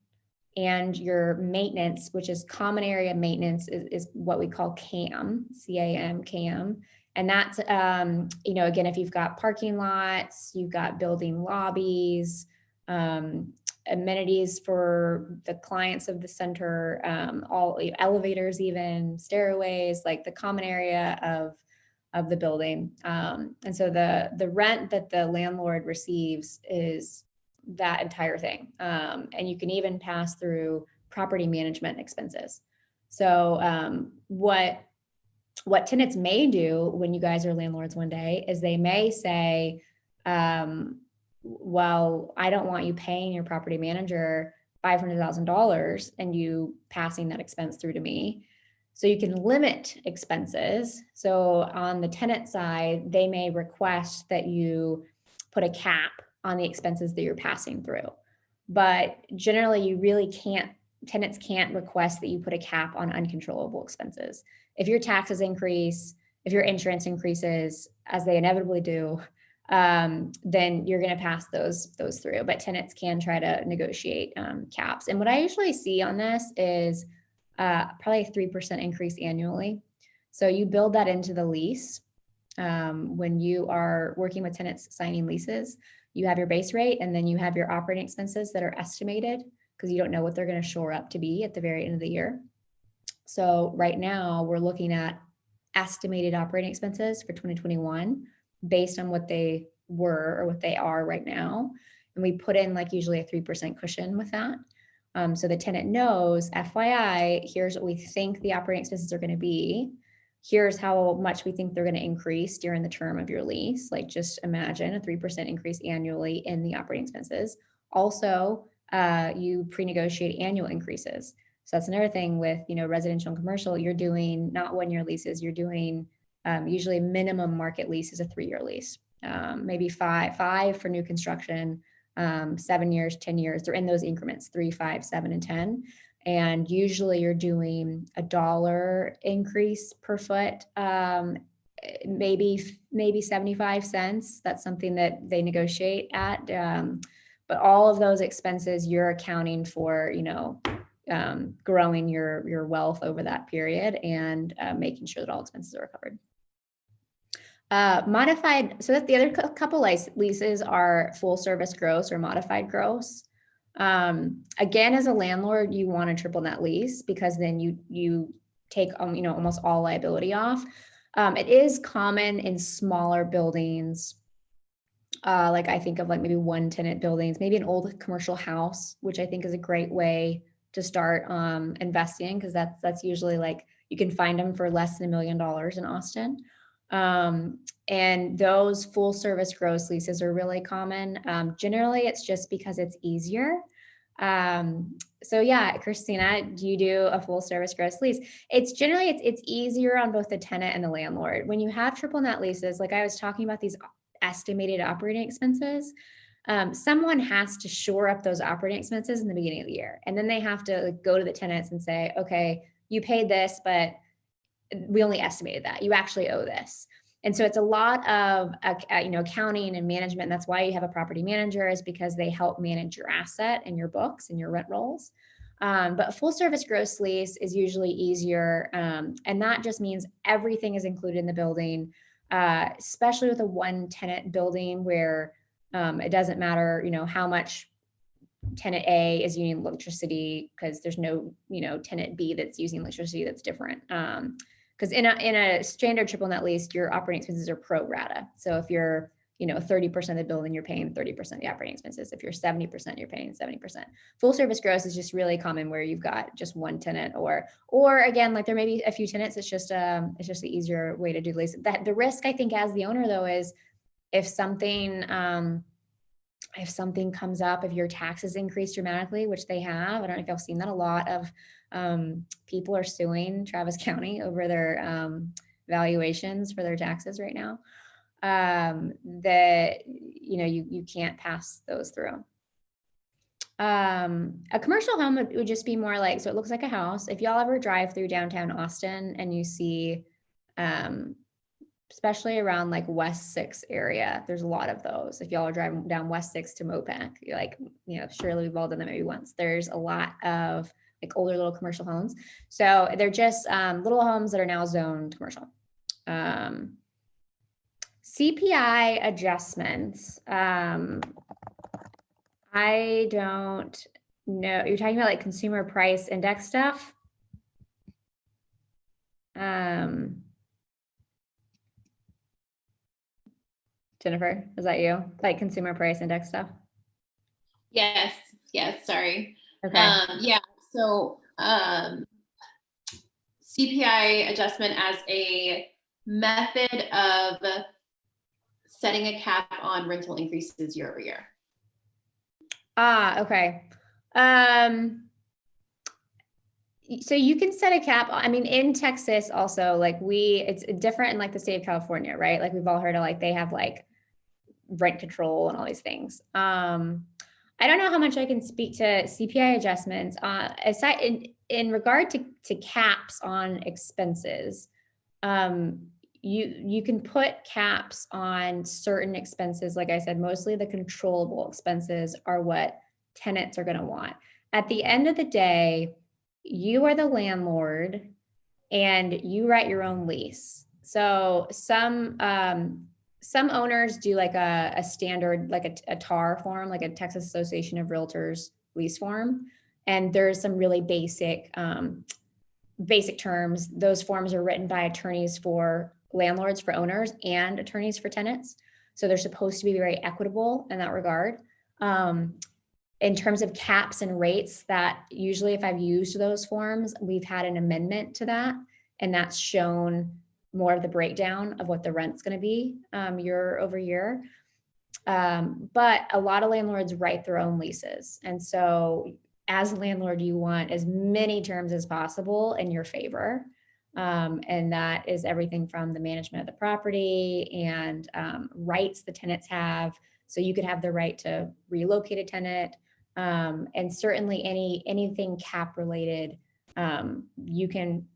and your maintenance, which is common area maintenance, is what we call CAM, C-A-M, CAM. And that's, again, if you've got parking lots, you've got building lobbies, amenities for the clients of the center, all elevators, even stairways, like the common area of the building. And so the rent that the landlord receives is that entire thing. And you can even pass through property management expenses. So what tenants may do when you guys are landlords one day is they may say, well, I don't want you paying your property manager $500,000 and you passing that expense through to me. So you can limit expenses. So on the tenant side, they may request that you put a cap on the expenses that you're passing through. But generally, you really tenants can't request that you put a cap on uncontrollable expenses. If your taxes increase, if your insurance increases, as they inevitably do, then you're going to pass those through. But tenants can try to negotiate caps. And what I usually see on this is probably a 3% increase annually. So you build that into the lease. When you are working with tenants signing leases, you have your base rate and then you have your operating expenses that are estimated, because you don't know what they're going to shore up to be at the very end of the year. So right now we're looking at estimated operating expenses for 2021 based on what they were or what they are right now. And we put in like usually a 3% cushion with that. So the tenant knows, FYI, here's what we think the operating expenses are going to be. Here's how much we think they're going to increase during the term of your lease. Like just imagine a 3% increase annually in the operating expenses. Also, you pre-negotiate annual increases. So that's another thing with, residential and commercial, you're doing not 1-year leases, you're doing usually minimum market lease is a 3-year lease, maybe five for new construction, 7 years, 10 years. They're in those increments, 3, 5, 7, and 10. And usually you're doing $1 increase per foot, maybe 75 cents. That's something that they negotiate at. But all of those expenses you're accounting for, growing your wealth over that period and making sure that all expenses are covered. Modified, so that the other couple leases are full service gross or modified gross. Again, as a landlord, you want a triple net lease because then you take almost all liability off. It is common in smaller buildings, like I think of like maybe one tenant buildings, maybe an old commercial house, which I think is a great way to start investing, because that's usually like you can find them for less than $1 million in Austin. And those full service gross leases are really common. Generally, it's just because it's easier. So yeah, Christina, do you do a full service gross lease? It's generally, it's easier on both the tenant and the landlord. When you have triple net leases, like I was talking about these estimated operating expenses, someone has to shore up those operating expenses in the beginning of the year. And then they have to go to the tenants and say, okay, you paid this, but we only estimated that. You actually owe this. And so it's a lot of accounting and management. And that's why you have a property manager, is because they help manage your asset and your books and your rent rolls. But a full service gross lease is usually easier. And that just means everything is included in the building, especially with a one tenant building where it doesn't matter, how much tenant A is using electricity, because there's no, tenant B that's using electricity that's different. Because in a standard triple net lease, your operating expenses are pro rata. So if you're, 30% of the building, you're paying 30% of the operating expenses. If you're 70%, you're paying 70%. Full service gross is just really common where you've got just one tenant, or again, like there may be a few tenants. It's just the easier way to do the lease. That the risk, I think, as the owner though, is if something comes up, if your taxes increase dramatically, which they have, I don't know if y'all seen that, a lot of people are suing Travis County over their valuations for their taxes right now, that you can't pass those through. A commercial home would just be more like, so it looks like a house. If y'all ever drive through downtown Austin and you see, especially around like West 6 area, there's a lot of those. If y'all are driving down West 6 to Mopac, you're like, surely we've all done that maybe once. There's a lot of like older little commercial homes. So they're just little homes that are now zoned commercial. CPI adjustments. I don't know. You're talking about like consumer price index stuff? Jennifer, is that you? Like consumer price index stuff? Yes, sorry. Okay. Yeah, so CPI adjustment as a method of setting a cap on rental increases year over year. Okay. So you can set a cap. I mean, in Texas also, like it's different in like the state of California, right? Like we've all heard of like, they have like rent control and all these things. I don't know how much I can speak to CPI adjustments. Aside in regard to caps on expenses, you can put caps on certain expenses. Like I said, mostly the controllable expenses are what tenants are going to want. At the end of the day, you are the landlord and you write your own lease. So some owners do like a standard, like a TAR form, like a Texas Association of Realtors lease form. And there's some really basic terms. Those forms are written by attorneys for landlords, for owners, and attorneys for tenants. So they're supposed to be very equitable in that regard. In terms of caps and rates, that usually if I've used those forms, we've had an amendment to that, and that's shown more of the breakdown of what the rent's going to be year over year. But a lot of landlords write their own leases. And so as a landlord, you want as many terms as possible in your favor. And that is everything from the management of the property and rights the tenants have. So you could have the right to relocate a tenant, And certainly anything cap related, you can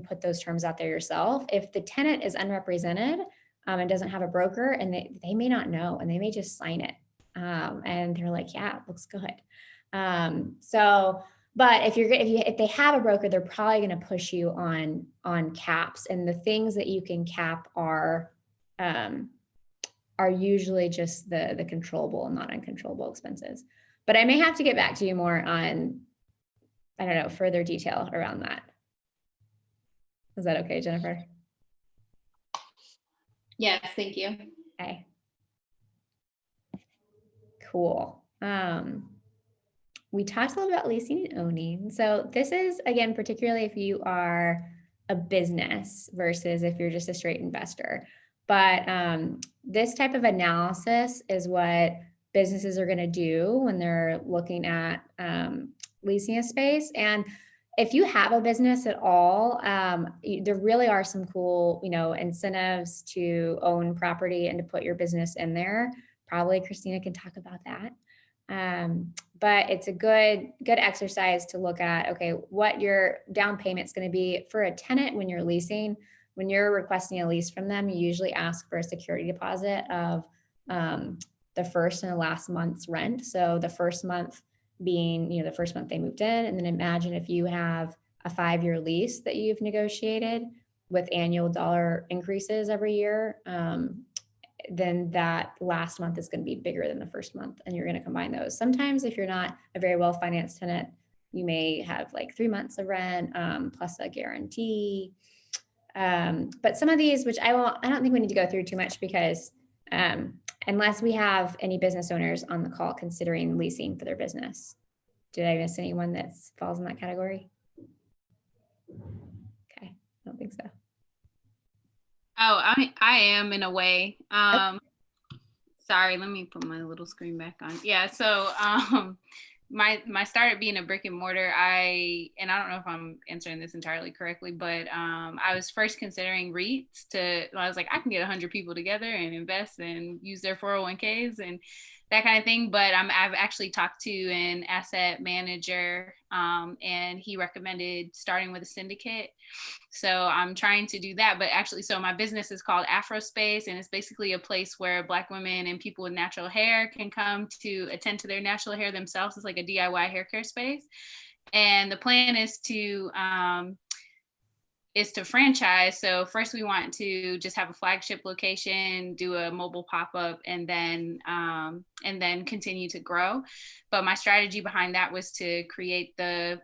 put those terms out there yourself. If the tenant is unrepresented and doesn't have a broker, and they may not know, and they may just sign it, and they're like, yeah, it looks good. But if they have a broker, they're probably going to push you on caps, and the things that you can cap are usually just the controllable and not uncontrollable expenses. But I may have to get back to you more on, I don't know, further detail around that. Is that okay, Jennifer? Yes, thank you. Okay. Cool. We talked a little about leasing and owning. So this is, again, particularly if you are a business versus if you're just a straight investor. But this type of analysis is what businesses are going to do when they're looking at leasing a space. And if you have a business at all, there really are some cool, incentives to own property and to put your business in there. Probably Christina can talk about that. But it's a good exercise to look at, okay, what your down payment's going to be for a tenant when you're leasing. When you're requesting a lease from them, you usually ask for a security deposit of the first and the last month's rent. So the first month being, the first month they moved in, and then imagine if you have a 5-year lease that you've negotiated with annual dollar increases every year, then that last month is going to be bigger than the first month, and you're going to combine those. Sometimes if you're not a very well-financed tenant, you may have like 3 months of rent plus a guarantee. But some of these, which I don't think we need to go through too much, because unless we have any business owners on the call considering leasing for their business. Did I miss anyone that falls in that category? Okay, I don't think so. Oh, I am in a way. Sorry, let me put my little screen back on. Yeah, so my start at being a brick and mortar, I don't know if I'm answering this entirely correctly, but I was first considering REITs. I was like, I can get 100 people together and invest and use their 401ks and that kind of thing. But I've actually talked to an asset manager, and he recommended starting with a syndicate. So I'm trying to do that. But actually, so my business is called Afro Space, and it's basically a place where Black women and people with natural hair can come to attend to their natural hair themselves. It's like a DIY hair care space. And the plan is to franchise. So first we want to just have a flagship location, do a mobile pop-up, and then continue to grow. But my strategy behind that was to create the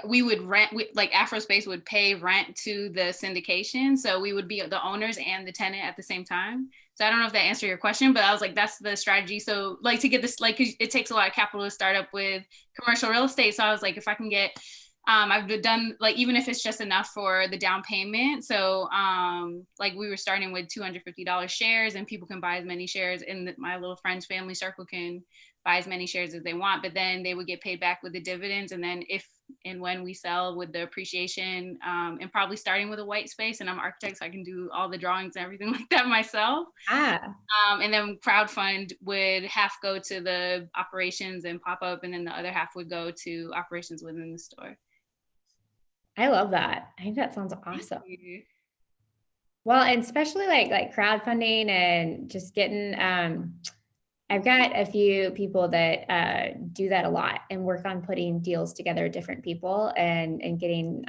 we would rent, like Afro Space would pay rent to the syndication. So we would be the owners and the tenant at the same time. So I don't know if that answered your question, but I was like, that's the strategy. So like to get this, like it takes a lot of capital to start up with commercial real estate. So I was like, if I can get, I've done like, even if it's just enough for the down payment. So like we were starting with $250 shares, and people can buy as many shares, and my little friends family circle can buy as many shares as they want, but then they would get paid back with the dividends. And then if and when we sell, with the appreciation, and probably starting with a white space, and I'm an architect, so I can do all the drawings and everything like that myself. And then crowdfund would half go to the operations and pop up, and then the other half would go to operations within the store. I love that. I think that sounds awesome. Well, and especially like crowdfunding and just getting, I've got a few people that do that a lot and work on putting deals together, different people, and getting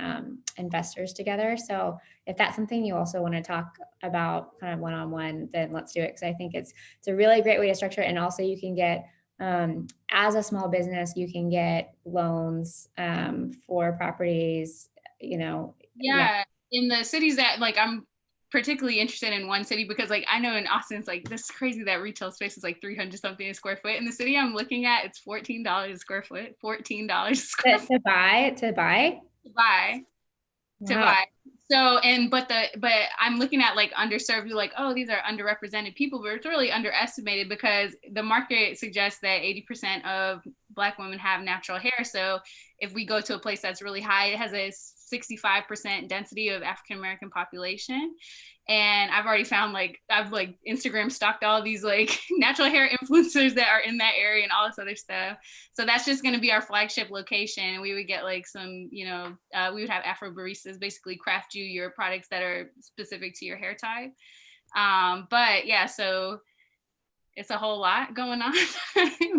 investors together. So if that's something you also want to talk about kind of one-on-one, then let's do it. Because I think it's a really great way to structure it. And also you can get, as a small business, you can get loans for properties, Yeah, in the cities that like I'm particularly interested in one city, because like I know in Austin it's like this is crazy that retail space is like 300 something a square foot. In the city I'm looking at, it's $14 a square foot. $14 a square foot. To buy. So but I'm looking at like underserved, you're like, oh, these are underrepresented people, but it's really underestimated, because the market suggests that 80% of Black women have natural hair. So if we go to a place that's really high, it has a 65% density of African American population. And I've already found I've Instagram stalked all these natural hair influencers that are in that area and all this other stuff. So that's just going to be our flagship location. We would get some, we would have Afro baristas basically craft you your products that are specific to your hair type. But yeah, so it's a whole lot going on.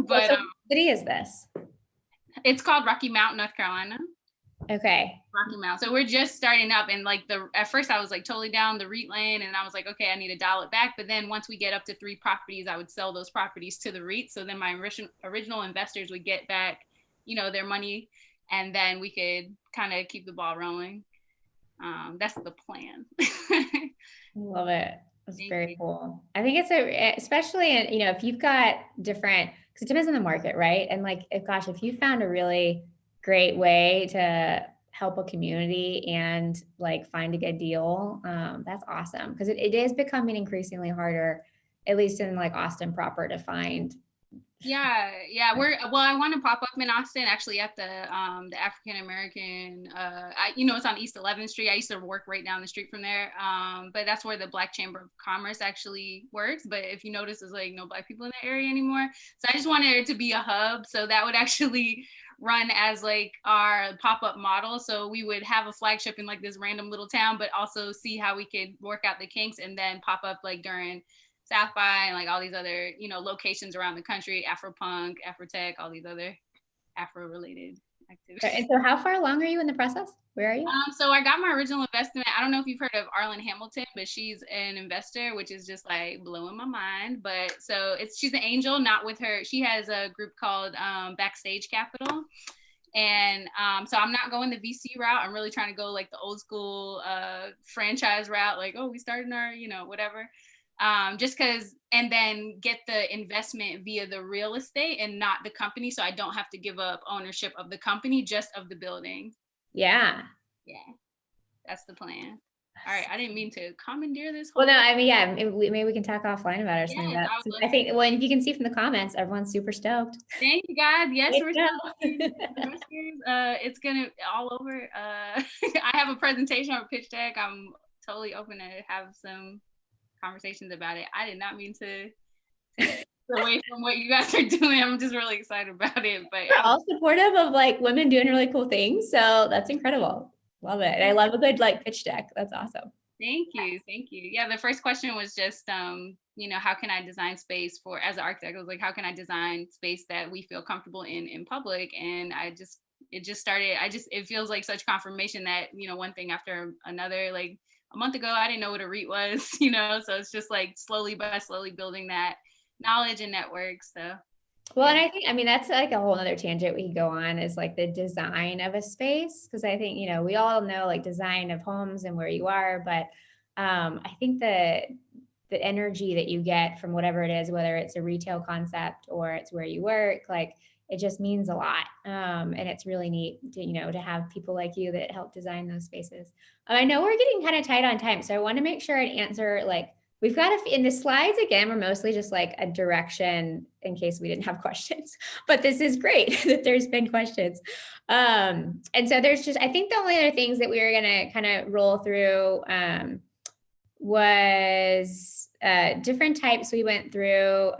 But what city is this? It's called Rocky Mount, North Carolina. Okay. Rocky Mount. So we're just starting up, and at first I was totally down the REIT lane, and I was okay, I need to dial it back. But then once we get up to 3 properties, I would sell those properties to the REIT. So then my original investors would get back, their money, and then we could kind of keep the ball rolling. That's the plan. Love it. That's very cool. I think it's especially if you've got different, because it depends on the market, right? And if you found a really great way to help a community and find a good deal, that's awesome, because it is becoming increasingly harder, at least in Austin proper, to find. Yeah. I want to pop up in Austin, actually, at the African American, it's on East 11th Street. I used to work right down the street from there. But that's where the Black Chamber of Commerce actually works. But if you notice, there's no Black people in the area anymore. So I just wanted it to be a hub. So that would actually run as our pop-up model. So we would have a flagship in this random little town, but also see how we could work out the kinks and then pop up during South by and all these other, locations around the country, Afropunk, Afrotech, all these other Afro-related activities. And so how far along are you in the process? Where are you? So I got my original investment. I don't know if you've heard of Arlen Hamilton, but she's an investor, which is just blowing my mind. But so she's an angel, not with her. She has a group called Backstage Capital. And so I'm not going the VC route. I'm really trying to go the old school franchise route. We started our, whatever. Just because, and then get the investment via the real estate and not the company. So I don't have to give up ownership of the company, just of the building. Yeah. That's the plan. All right. I didn't mean to commandeer this whole. Well, no, I mean, yeah, maybe we can talk offline about it or something. Yes, I think, if you can see from the comments, everyone's super stoked. Thank you, God. Yes, we're still. It's gonna all over. I have a presentation or a pitch deck. I'm totally open to have some conversations about it. I did not mean to take away from what you guys are doing. I'm just really excited about it. But we're all supportive of women doing really cool things. So that's incredible. Love it. And I love a good pitch deck. That's awesome. Thank you. Yeah, the first question was just how can I design space as an architect? I was how can I design space that we feel comfortable in public? And it feels like such confirmation that one thing after another. A month ago, I didn't know what a REIT was, so it's just slowly building that knowledge and network. So, well, and I think, that's a whole other tangent we could go on, is the design of a space. Cause I think, we all know design of homes and where you are, but I think the energy that you get from whatever it is, whether it's a retail concept or it's where you work, it just means a lot. And it's really neat to, to have people like you that help design those spaces. I know we're getting kind of tight on time, so I want to make sure I'd answer, we've got in the slides, again, we're mostly just a direction in case we didn't have questions, but this is great that there's been questions. And so there's I think the only other things that we were going to kind of roll through was different types we went through,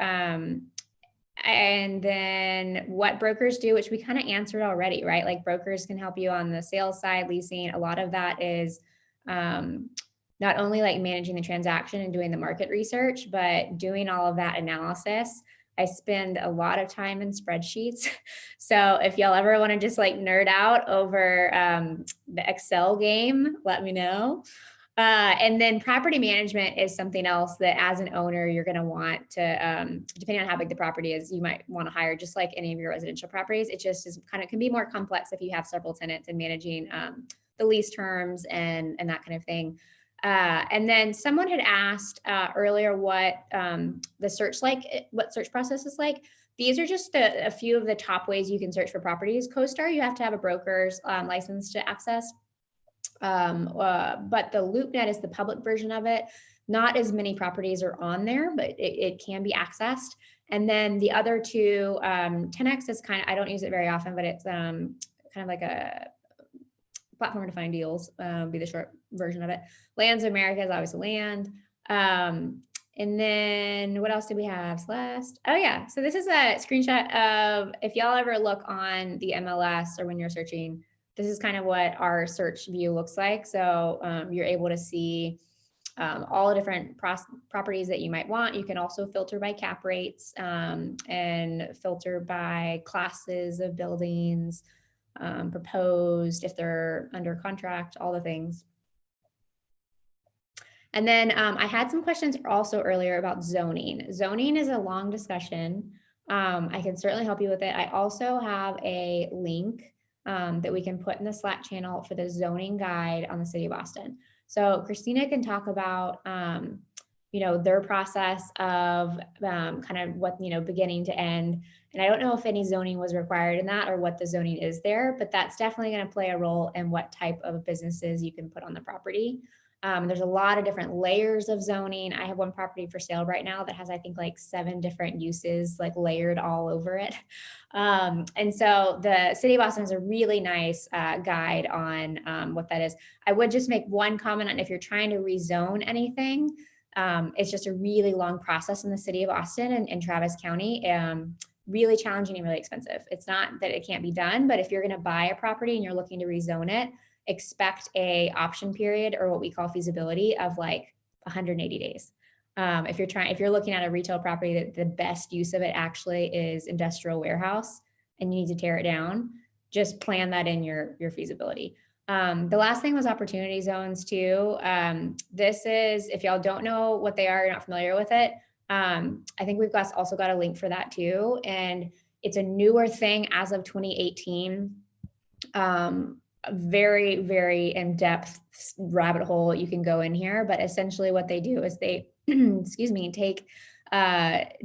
and then what brokers do, which we kind of answered already, right? Brokers can help you on the sales side, leasing. A lot of that is not only managing the transaction and doing the market research, but doing all of that analysis. I spend a lot of time in spreadsheets. So if y'all ever want to just nerd out over the Excel game, let me know. And then property management is something else that as an owner, you're going to want to, depending on how big the property is, you might want to hire, just like any of your residential properties. It just is can be more complex if you have several tenants and managing the lease terms and that kind of thing. And then someone had asked earlier what the search what search process is like. These are just a few of the top ways you can search for properties. CoStar, you have to have a broker's license to access. But the LoopNet is the public version of it. Not as many properties are on there, but it can be accessed. And then the other two, 10X is I don't use it very often, but it's kind of like a platform to find deals, be the short version of it. Lands of America is obviously land. And then what else did we have, Celeste? Oh yeah, so this is a screenshot of, if y'all ever look on the MLS or when you're searching, this is kind of what our search view looks like. So you're able to see all the different properties that you might want. You can also filter by cap rates and filter by classes of buildings, proposed, if they're under contract, all the things. And then I had some questions also earlier about zoning. Zoning is a long discussion. I can certainly help you with it. I also have a link that we can put in the Slack channel for the zoning guide on the city of Austin. So Christina can talk about, their process of kind of what, beginning to end. And I don't know if any zoning was required in that or what the zoning is there, but that's definitely going to play a role in what type of businesses you can put on the property. There's a lot of different layers of zoning. I have one property for sale right now that has, I think, like 7 different uses, like layered all over it. And so the city of Austin has a really nice guide on what that is. I would just make one comment on, if you're trying to rezone anything, it's just a really long process in the city of Austin and Travis County. Really challenging and really expensive. It's not that it can't be done, but if you're going to buy a property and you're looking to rezone it, expect a option period, or what we call feasibility, of like 180 days. If you're looking at a retail property that the best use of it actually is industrial warehouse and you need to tear it down, just plan that in your feasibility. The last thing was opportunity zones too. This is, if y'all don't know what they are, you're not familiar with it, I think we've also got a link for that too. And it's a newer thing as of 2018. A very, very in-depth rabbit hole you can go in here, but essentially what they do is they, take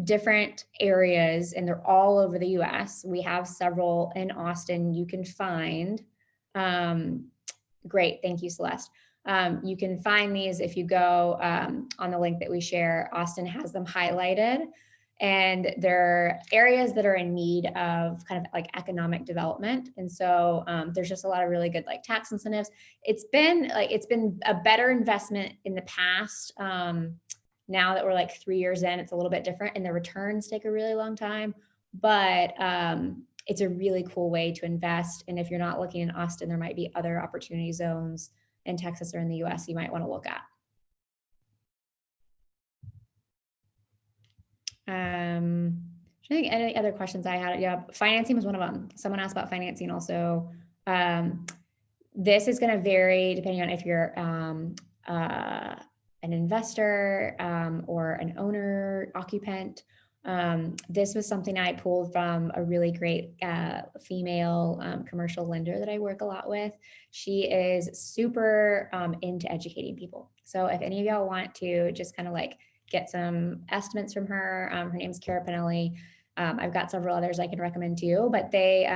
different areas, and they're all over the US. We have several in Austin you can find. Great, thank you, Celeste. You can find these if you go on the link that we share. Austin has them highlighted, and they're areas that are in need of kind of like economic development. And so there's just a lot of really good like tax incentives. It's been a better investment in the past. Now that we're like 3 years in, it's a little bit different, and the returns take a really long time, but it's a really cool way to invest. And if you're not looking in Austin, there might be other opportunity zones in Texas or in the US you might want to look at. I think any other questions I had? Yeah, financing was one of them. Someone asked about financing also. This is going to vary depending on if you're an investor or an owner, occupant. This was something I pulled from a really great female commercial lender that I work a lot with. She is super into educating people. So if any of y'all want to just kind of like get some estimates from her, her name's Cara Pinelli. I've got several others I can recommend too, but they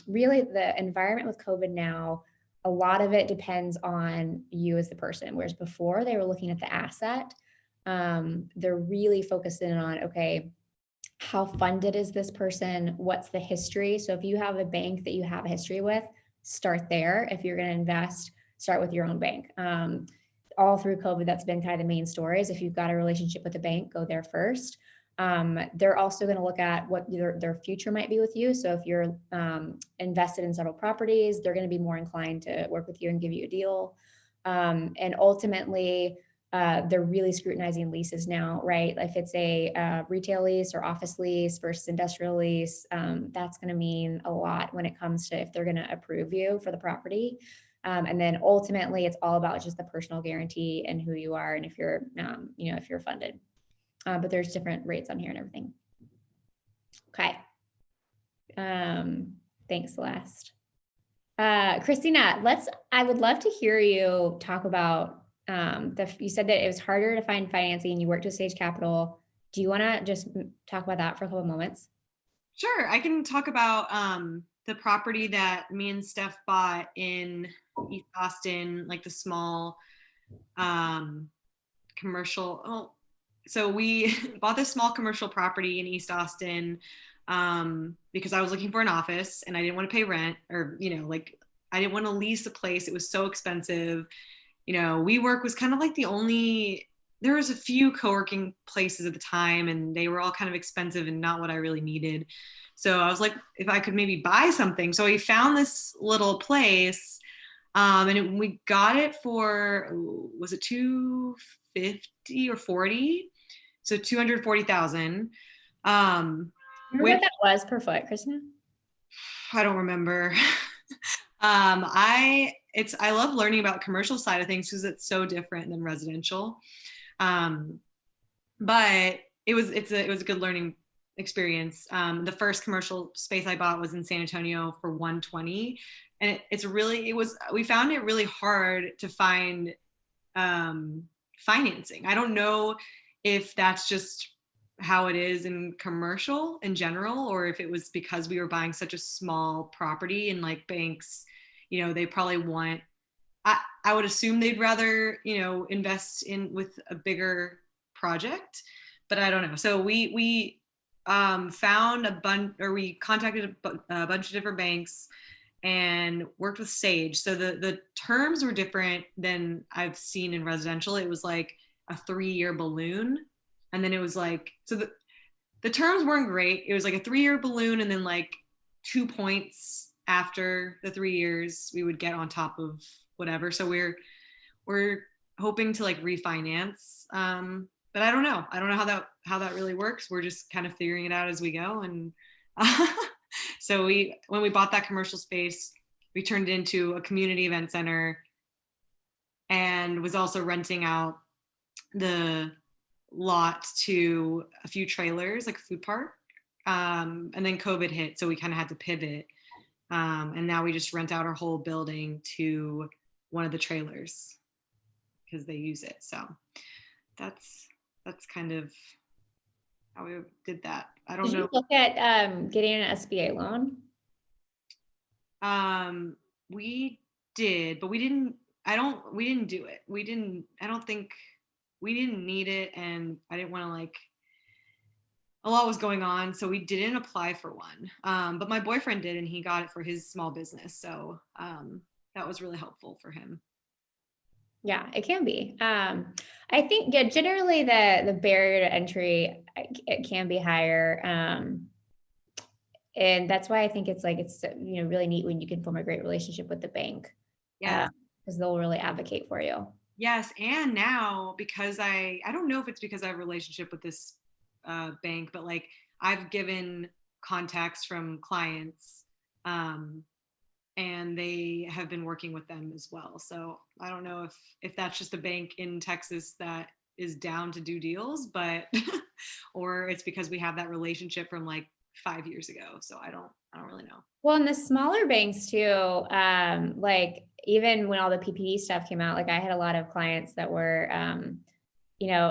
really, the environment with COVID now, a lot of it depends on you as the person. Whereas before they were looking at the asset, they're really focused in on, okay, how funded is this person? What's the history? So if you have a bank that you have a history with, start there. If you're going to invest, start with your own bank. All through COVID, that's been kind of the main stories. If you've got a relationship with a bank, go there first. They're also going to look at what their future might be with you. So if you're invested in several properties, they're going to be more inclined to work with you and give you a deal. And ultimately, they're really scrutinizing leases now, right? If it's a retail lease or office lease versus industrial lease, that's going to mean a lot when it comes to if they're going to approve you for the property. And then ultimately, it's all about just the personal guarantee and who you are and if you're, if you're funded. But there's different rates on here and everything. Okay. Thanks, Celeste. Christina, I would love to hear you talk about you said that it was harder to find financing. You worked with Sage Capital. Do you want to just talk about that for a couple of moments? Sure. I can talk about the property that me and Steph bought in East Austin, like the small commercial. Oh, so we bought this small commercial property in East Austin because I was looking for an office and I didn't want to pay rent, or I didn't want to lease a place. It was so expensive. You know, WeWork was kind of like the only, there was a few co-working places at the time, and they were all kind of expensive and not what I really needed. So I was like, if I could maybe buy something. So we found this little place, and we got it for, was it 250 or 40? So 240,000. Remember what that was per foot, Christina? I don't remember. I love learning about commercial side of things because it's so different than residential. But it was a good learning experience. The first commercial space I bought was in San Antonio for 120, and we found it really hard to find financing. I don't know if that's just how it is in commercial in general, or if it was because we were buying such a small property, and like banks, you know, they probably want, I would assume they'd rather, you know, invest in with a bigger project, but I don't know. So we found we contacted a bunch of different banks and worked with Sage. So the terms were different than I've seen in residential. It was like a 3-year balloon. And then it was like, so the terms weren't great. It was like a 3-year balloon, and then like 2 points after the 3 years we would get on top of whatever. So we're hoping to like refinance. But I don't know how that really works. We're just kind of figuring it out as we go. And so when we bought that commercial space, we turned it into a community event center, and was also renting out the lot to a few trailers, like a food park. And then COVID hit, so we kind of had to pivot. And now we just rent out our whole building to one of the trailers because they use it. So that's kind of how we did that. I don't know. Did you look at getting an Sba loan? We did, but we didn't do it. I don't think we didn't need it, and I didn't want to, like, a lot was going on, so we didn't apply for one. But my boyfriend did, and he got it for his small business. So that was really helpful for him. Yeah, it can be. I think, yeah, generally the barrier to entry, it can be higher. And that's why I think it's really neat when you can form a great relationship with the bank. Yeah. Because they'll really advocate for you. Yes, and now, because I don't know if it's because I have a relationship with this bank, but like I've given contacts from clients, and they have been working with them as well. So I don't know if that's just a bank in Texas that is down to do deals, but or it's because we have that relationship from like 5 years ago. So I don't really know. Well, and the smaller banks too, like even when all the PPP stuff came out, like I had a lot of clients that were,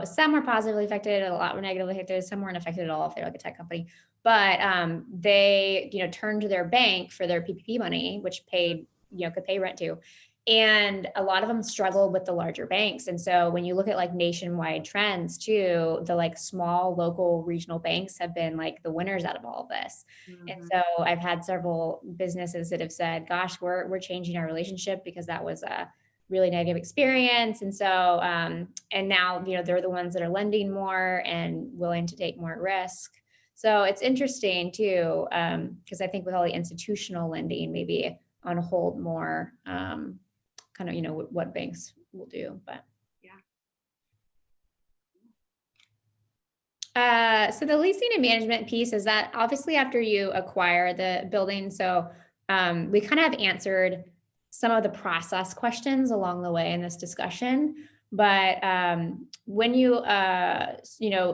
some were positively affected, a lot were negatively affected, some weren't affected at all if they're like a tech company. But they, turned to their bank for their PPP money, which could pay rent too. And a lot of them struggled with the larger banks. And so when you look at like nationwide trends too, the like small local regional banks have been like the winners out of all of this. Mm-hmm. And so I've had several businesses that have said, gosh, we're changing our relationship because that was a really negative experience. And so, and now, they're the ones that are lending more and willing to take more risk. So it's interesting too, because I think with all the institutional lending, maybe on hold more, kind of, what banks will do, but yeah. So the leasing and management piece is that obviously after you acquire the building. So we kind of have answered some of the process questions along the way in this discussion. But when you,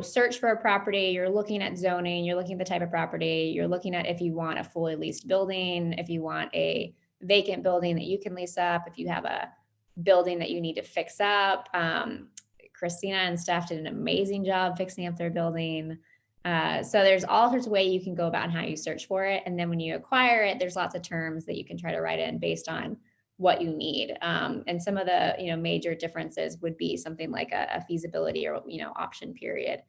search for a property, you're looking at zoning, you're looking at the type of property, you're looking at if you want a fully leased building, if you want a vacant building that you can lease up, if you have a building that you need to fix up. Christina and Steph did an amazing job fixing up their building. So there's all sorts of ways you can go about how you search for it. And then when you acquire it, there's lots of terms that you can try to write in based on what you need. And some of the, major differences would be something like a feasibility or, option period.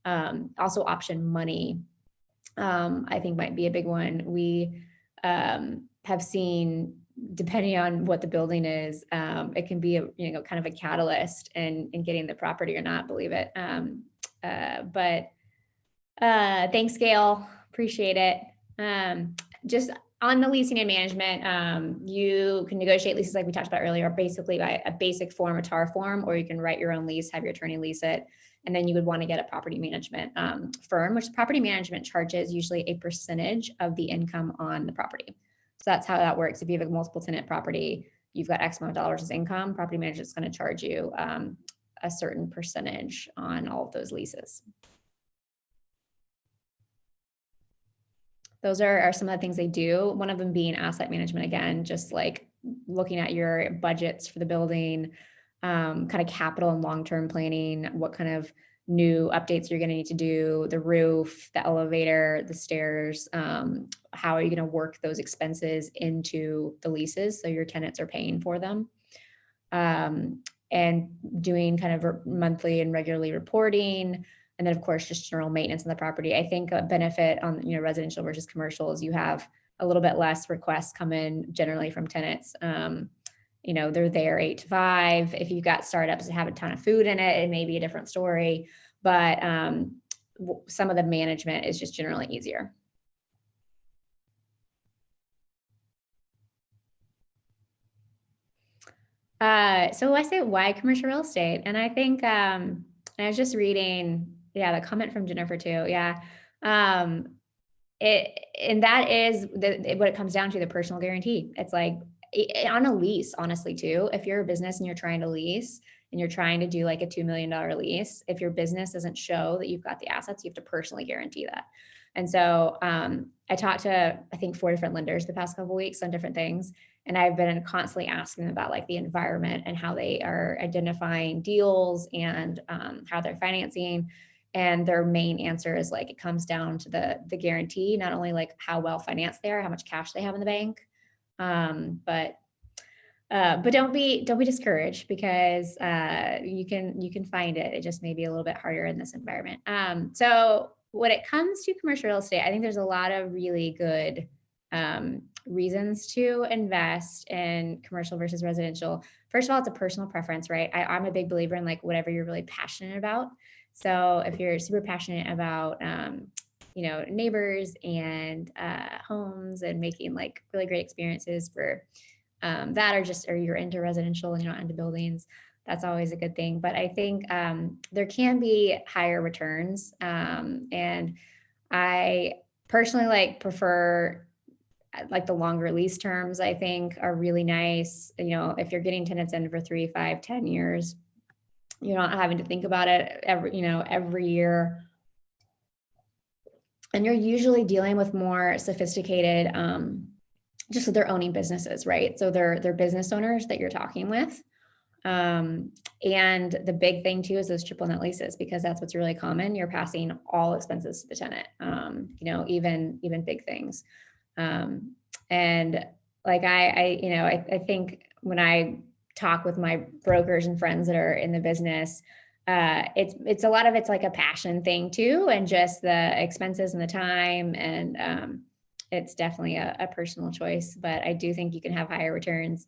Also option money, I think might be a big one. We have seen, depending on what the building is, it can be a, kind of a catalyst in getting the property or not, believe it. But thanks, Gail. Appreciate it. Just on the leasing and management, you can negotiate leases like we talked about earlier, basically by a basic form, a TAR form, or you can write your own lease, have your attorney lease it. And then you would want to get a property management firm, which property management charges usually a percentage of the income on the property. So that's how that works. If you have a multiple tenant property, you've got X amount of dollars as income, property manager is going to charge you a certain percentage on all of those leases. Those are some of the things they do. One of them being asset management, again, just like looking at your budgets for the building, kind of capital and long-term planning, what kind of new updates you're going to need to do, the roof, the elevator, the stairs, how are you going to work those expenses into the leases so your tenants are paying for them, and doing kind of monthly and regularly reporting. And then of course, just general maintenance on the property. I think a benefit on, residential versus commercial is you have a little bit less requests come in generally from tenants. They're there 8 to 5. If you've got startups that have a ton of food in it, it may be a different story, but some of the management is just generally easier. So I say, why commercial real estate? And I think, I was just reading, the comment from Jennifer too. Yeah. And that is what it comes down to, the personal guarantee. It's like on a lease, honestly, too, if you're a business and you're trying to lease and you're trying to do like a $2 million lease, if your business doesn't show that you've got the assets, you have to personally guarantee that. And so I talked to, I think, 4 different lenders the past couple of weeks on different things. And I've been constantly asking them about like the environment and how they are identifying deals and how they're financing. And their main answer is like, it comes down to the guarantee, not only like how well financed they are, how much cash they have in the bank, but don't be discouraged, because you can find it. It just may be a little bit harder in this environment. So when it comes to commercial real estate, I think there's a lot of really good reasons to invest in commercial versus residential. First of all, it's a personal preference, right? I'm a big believer in like whatever you're really passionate about. So if you're super passionate about, neighbors and homes and making like really great experiences for that, or you're into residential and you're not into buildings, that's always a good thing. But I think there can be higher returns. And I personally prefer like the longer lease terms, I think are really nice. If you're getting tenants in for 3, 5, 10 years, you're not having to think about it every year. And you're usually dealing with more sophisticated, just so they're owning businesses, right? So they're business owners that you're talking with. And the big thing too is those triple net leases, because that's what's really common. You're passing all expenses to the tenant, even big things. And like I think when I talk with my brokers and friends that are in the business, it's a lot of it's like a passion thing too, and just the expenses and the time, and it's definitely a personal choice, but I do think you can have higher returns.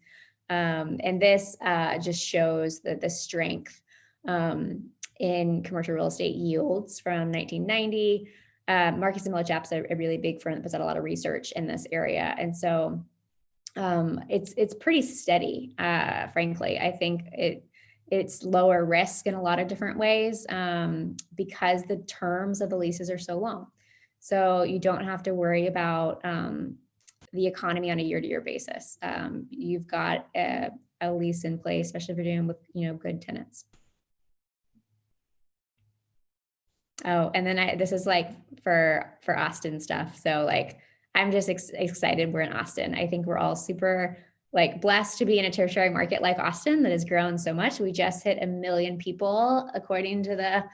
And this just shows the strength in commercial real estate yields from 1990. Marcus and Millichap's a really big firm that puts out a lot of research in this area. And so it's pretty steady, frankly. I think it's lower risk in a lot of different ways because the terms of the leases are so long. So you don't have to worry about the economy on a year-to-year basis. You've got a lease in place, especially if you're dealing with good tenants. Oh, and then this is like for Austin stuff. So like, I'm just excited we're in Austin. I think we're all super blessed to be in a tertiary market like Austin that has grown so much. We just hit 1 million people according to the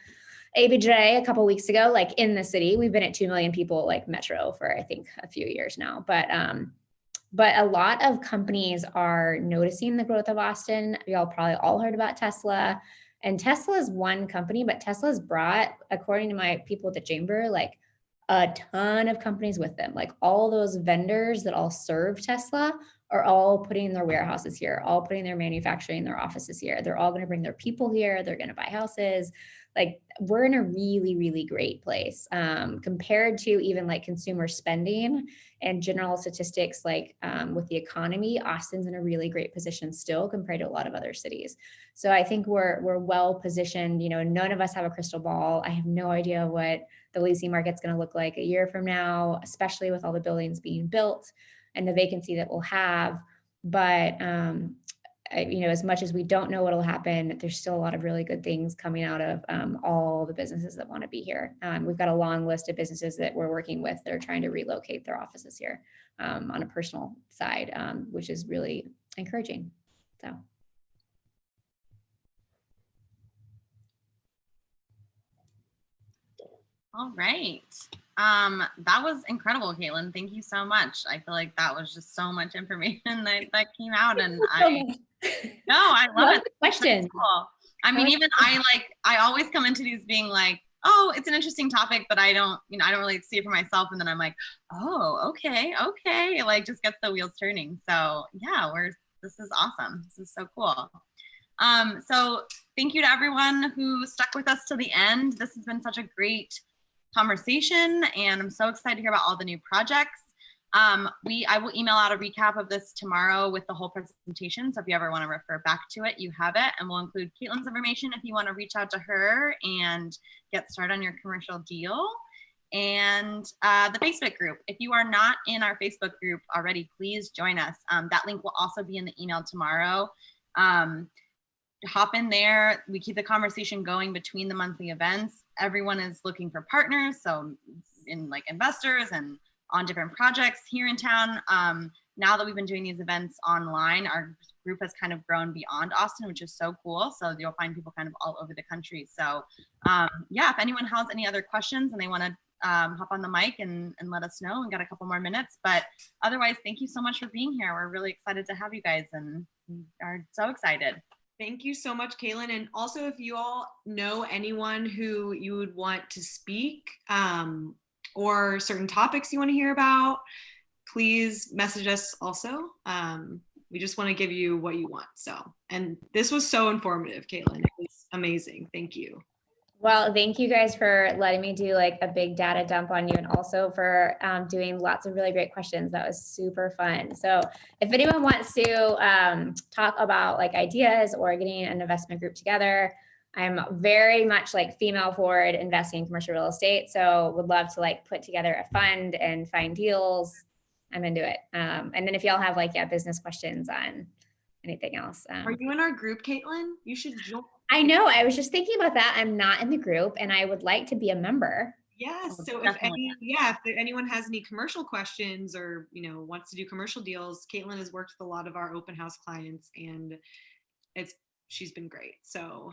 ABJ a couple of weeks ago, in the city. We've been at 2 million people metro for I think a few years now. But a lot of companies are noticing the growth of Austin. Y'all probably all heard about Tesla. And Tesla is one company, but Tesla's brought, according to my people at the chamber, a ton of companies with them. Like all those vendors that all serve Tesla are all putting their warehouses here, all putting their manufacturing, their offices here. They're all going to bring their people here. They're going to buy houses. Like we're in a really, really great place compared to even like consumer spending and general statistics. Like with the economy, Austin's in a really great position still compared to a lot of other cities. So I think we're well positioned. You know, none of us have a crystal ball. I have no idea what the leasing market's going to look like a year from now, especially with all the buildings being built and the vacancy that we'll have. But you know, as much as we don't know what'll happen, there's still a lot of really good things coming out of all the businesses that want to be here. We've got a long list of businesses that we're working with that are trying to relocate their offices here on a personal side, which is really encouraging. So. All right. That was incredible, Caitlin. Thank you so much. I feel like that was just so much information that came out, and I love it. Question. Cool. I mean, even I always come into these being like, oh, it's an interesting topic, but I don't really see it for myself. And then I'm like, oh, okay. It like just gets the wheels turning. So yeah, this is awesome. This is so cool. So thank you to everyone who stuck with us to the end. This has been such a great conversation, and I'm so excited to hear about all the new projects. I will email out a recap of this tomorrow with the whole presentation. So if you ever want to refer back to it, you have it, and we'll include Caitlin's information if you want to reach out to her and get started on your commercial deal. And the Facebook group. If you are not in our Facebook group already, please join us. That link will also be in the email tomorrow. Hop in there. We keep the conversation going between the monthly events. Everyone is looking for partners, so in like investors and on different projects here in town. Now that we've been doing these events online, our group has kind of grown beyond Austin, which is so cool. So you'll find people kind of all over the country. So yeah, if anyone has any other questions and they want to hop on the mic and let us know, and got a couple more minutes. But otherwise, thank you so much for being here. We're really excited to have you guys, and we are so excited. Thank you so much, Caitlin. And also, if you all know anyone who you would want to speak or certain topics you want to hear about, please message us also. We just want to give you what you want. So, and this was so informative, Caitlin. It was amazing. Thank you. Well, thank you guys for letting me do like a big data dump on you, and also for doing lots of really great questions. That was super fun. So if anyone wants to talk about like ideas or getting an investment group together, I'm very much like female forward investing in commercial real estate. So would love to like put together a fund and find deals. I'm into it. And then if y'all have like, business questions on anything else. Are you in our group, Caitlin? You should join. I know. I was just thinking about that. I'm not in the group, and I would like to be a member. Yes. Oh, So if anyone has any commercial questions or, wants to do commercial deals, Caitlin has worked with a lot of our open house clients, and she's been great. So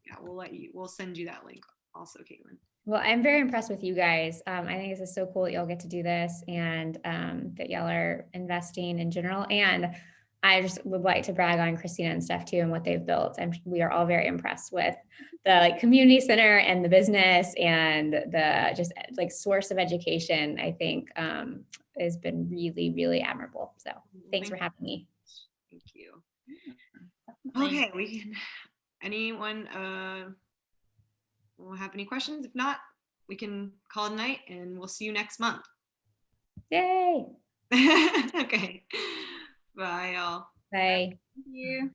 yeah, we'll send you that link also, Caitlin. Well, I'm very impressed with you guys. I think this is so cool that y'all get to do this, and that y'all are investing in general. And I just would like to brag on Christina and Steph too, and what they've built. We are all very impressed with the community center and the business, and the just like source of education. I think has been really, really admirable. So thanks for having me. Thank you. Okay, we can. Anyone will have any questions? If not, we can call it a night, and we'll see you next month. Yay! Okay. Bye, y'all. Bye. Thank you.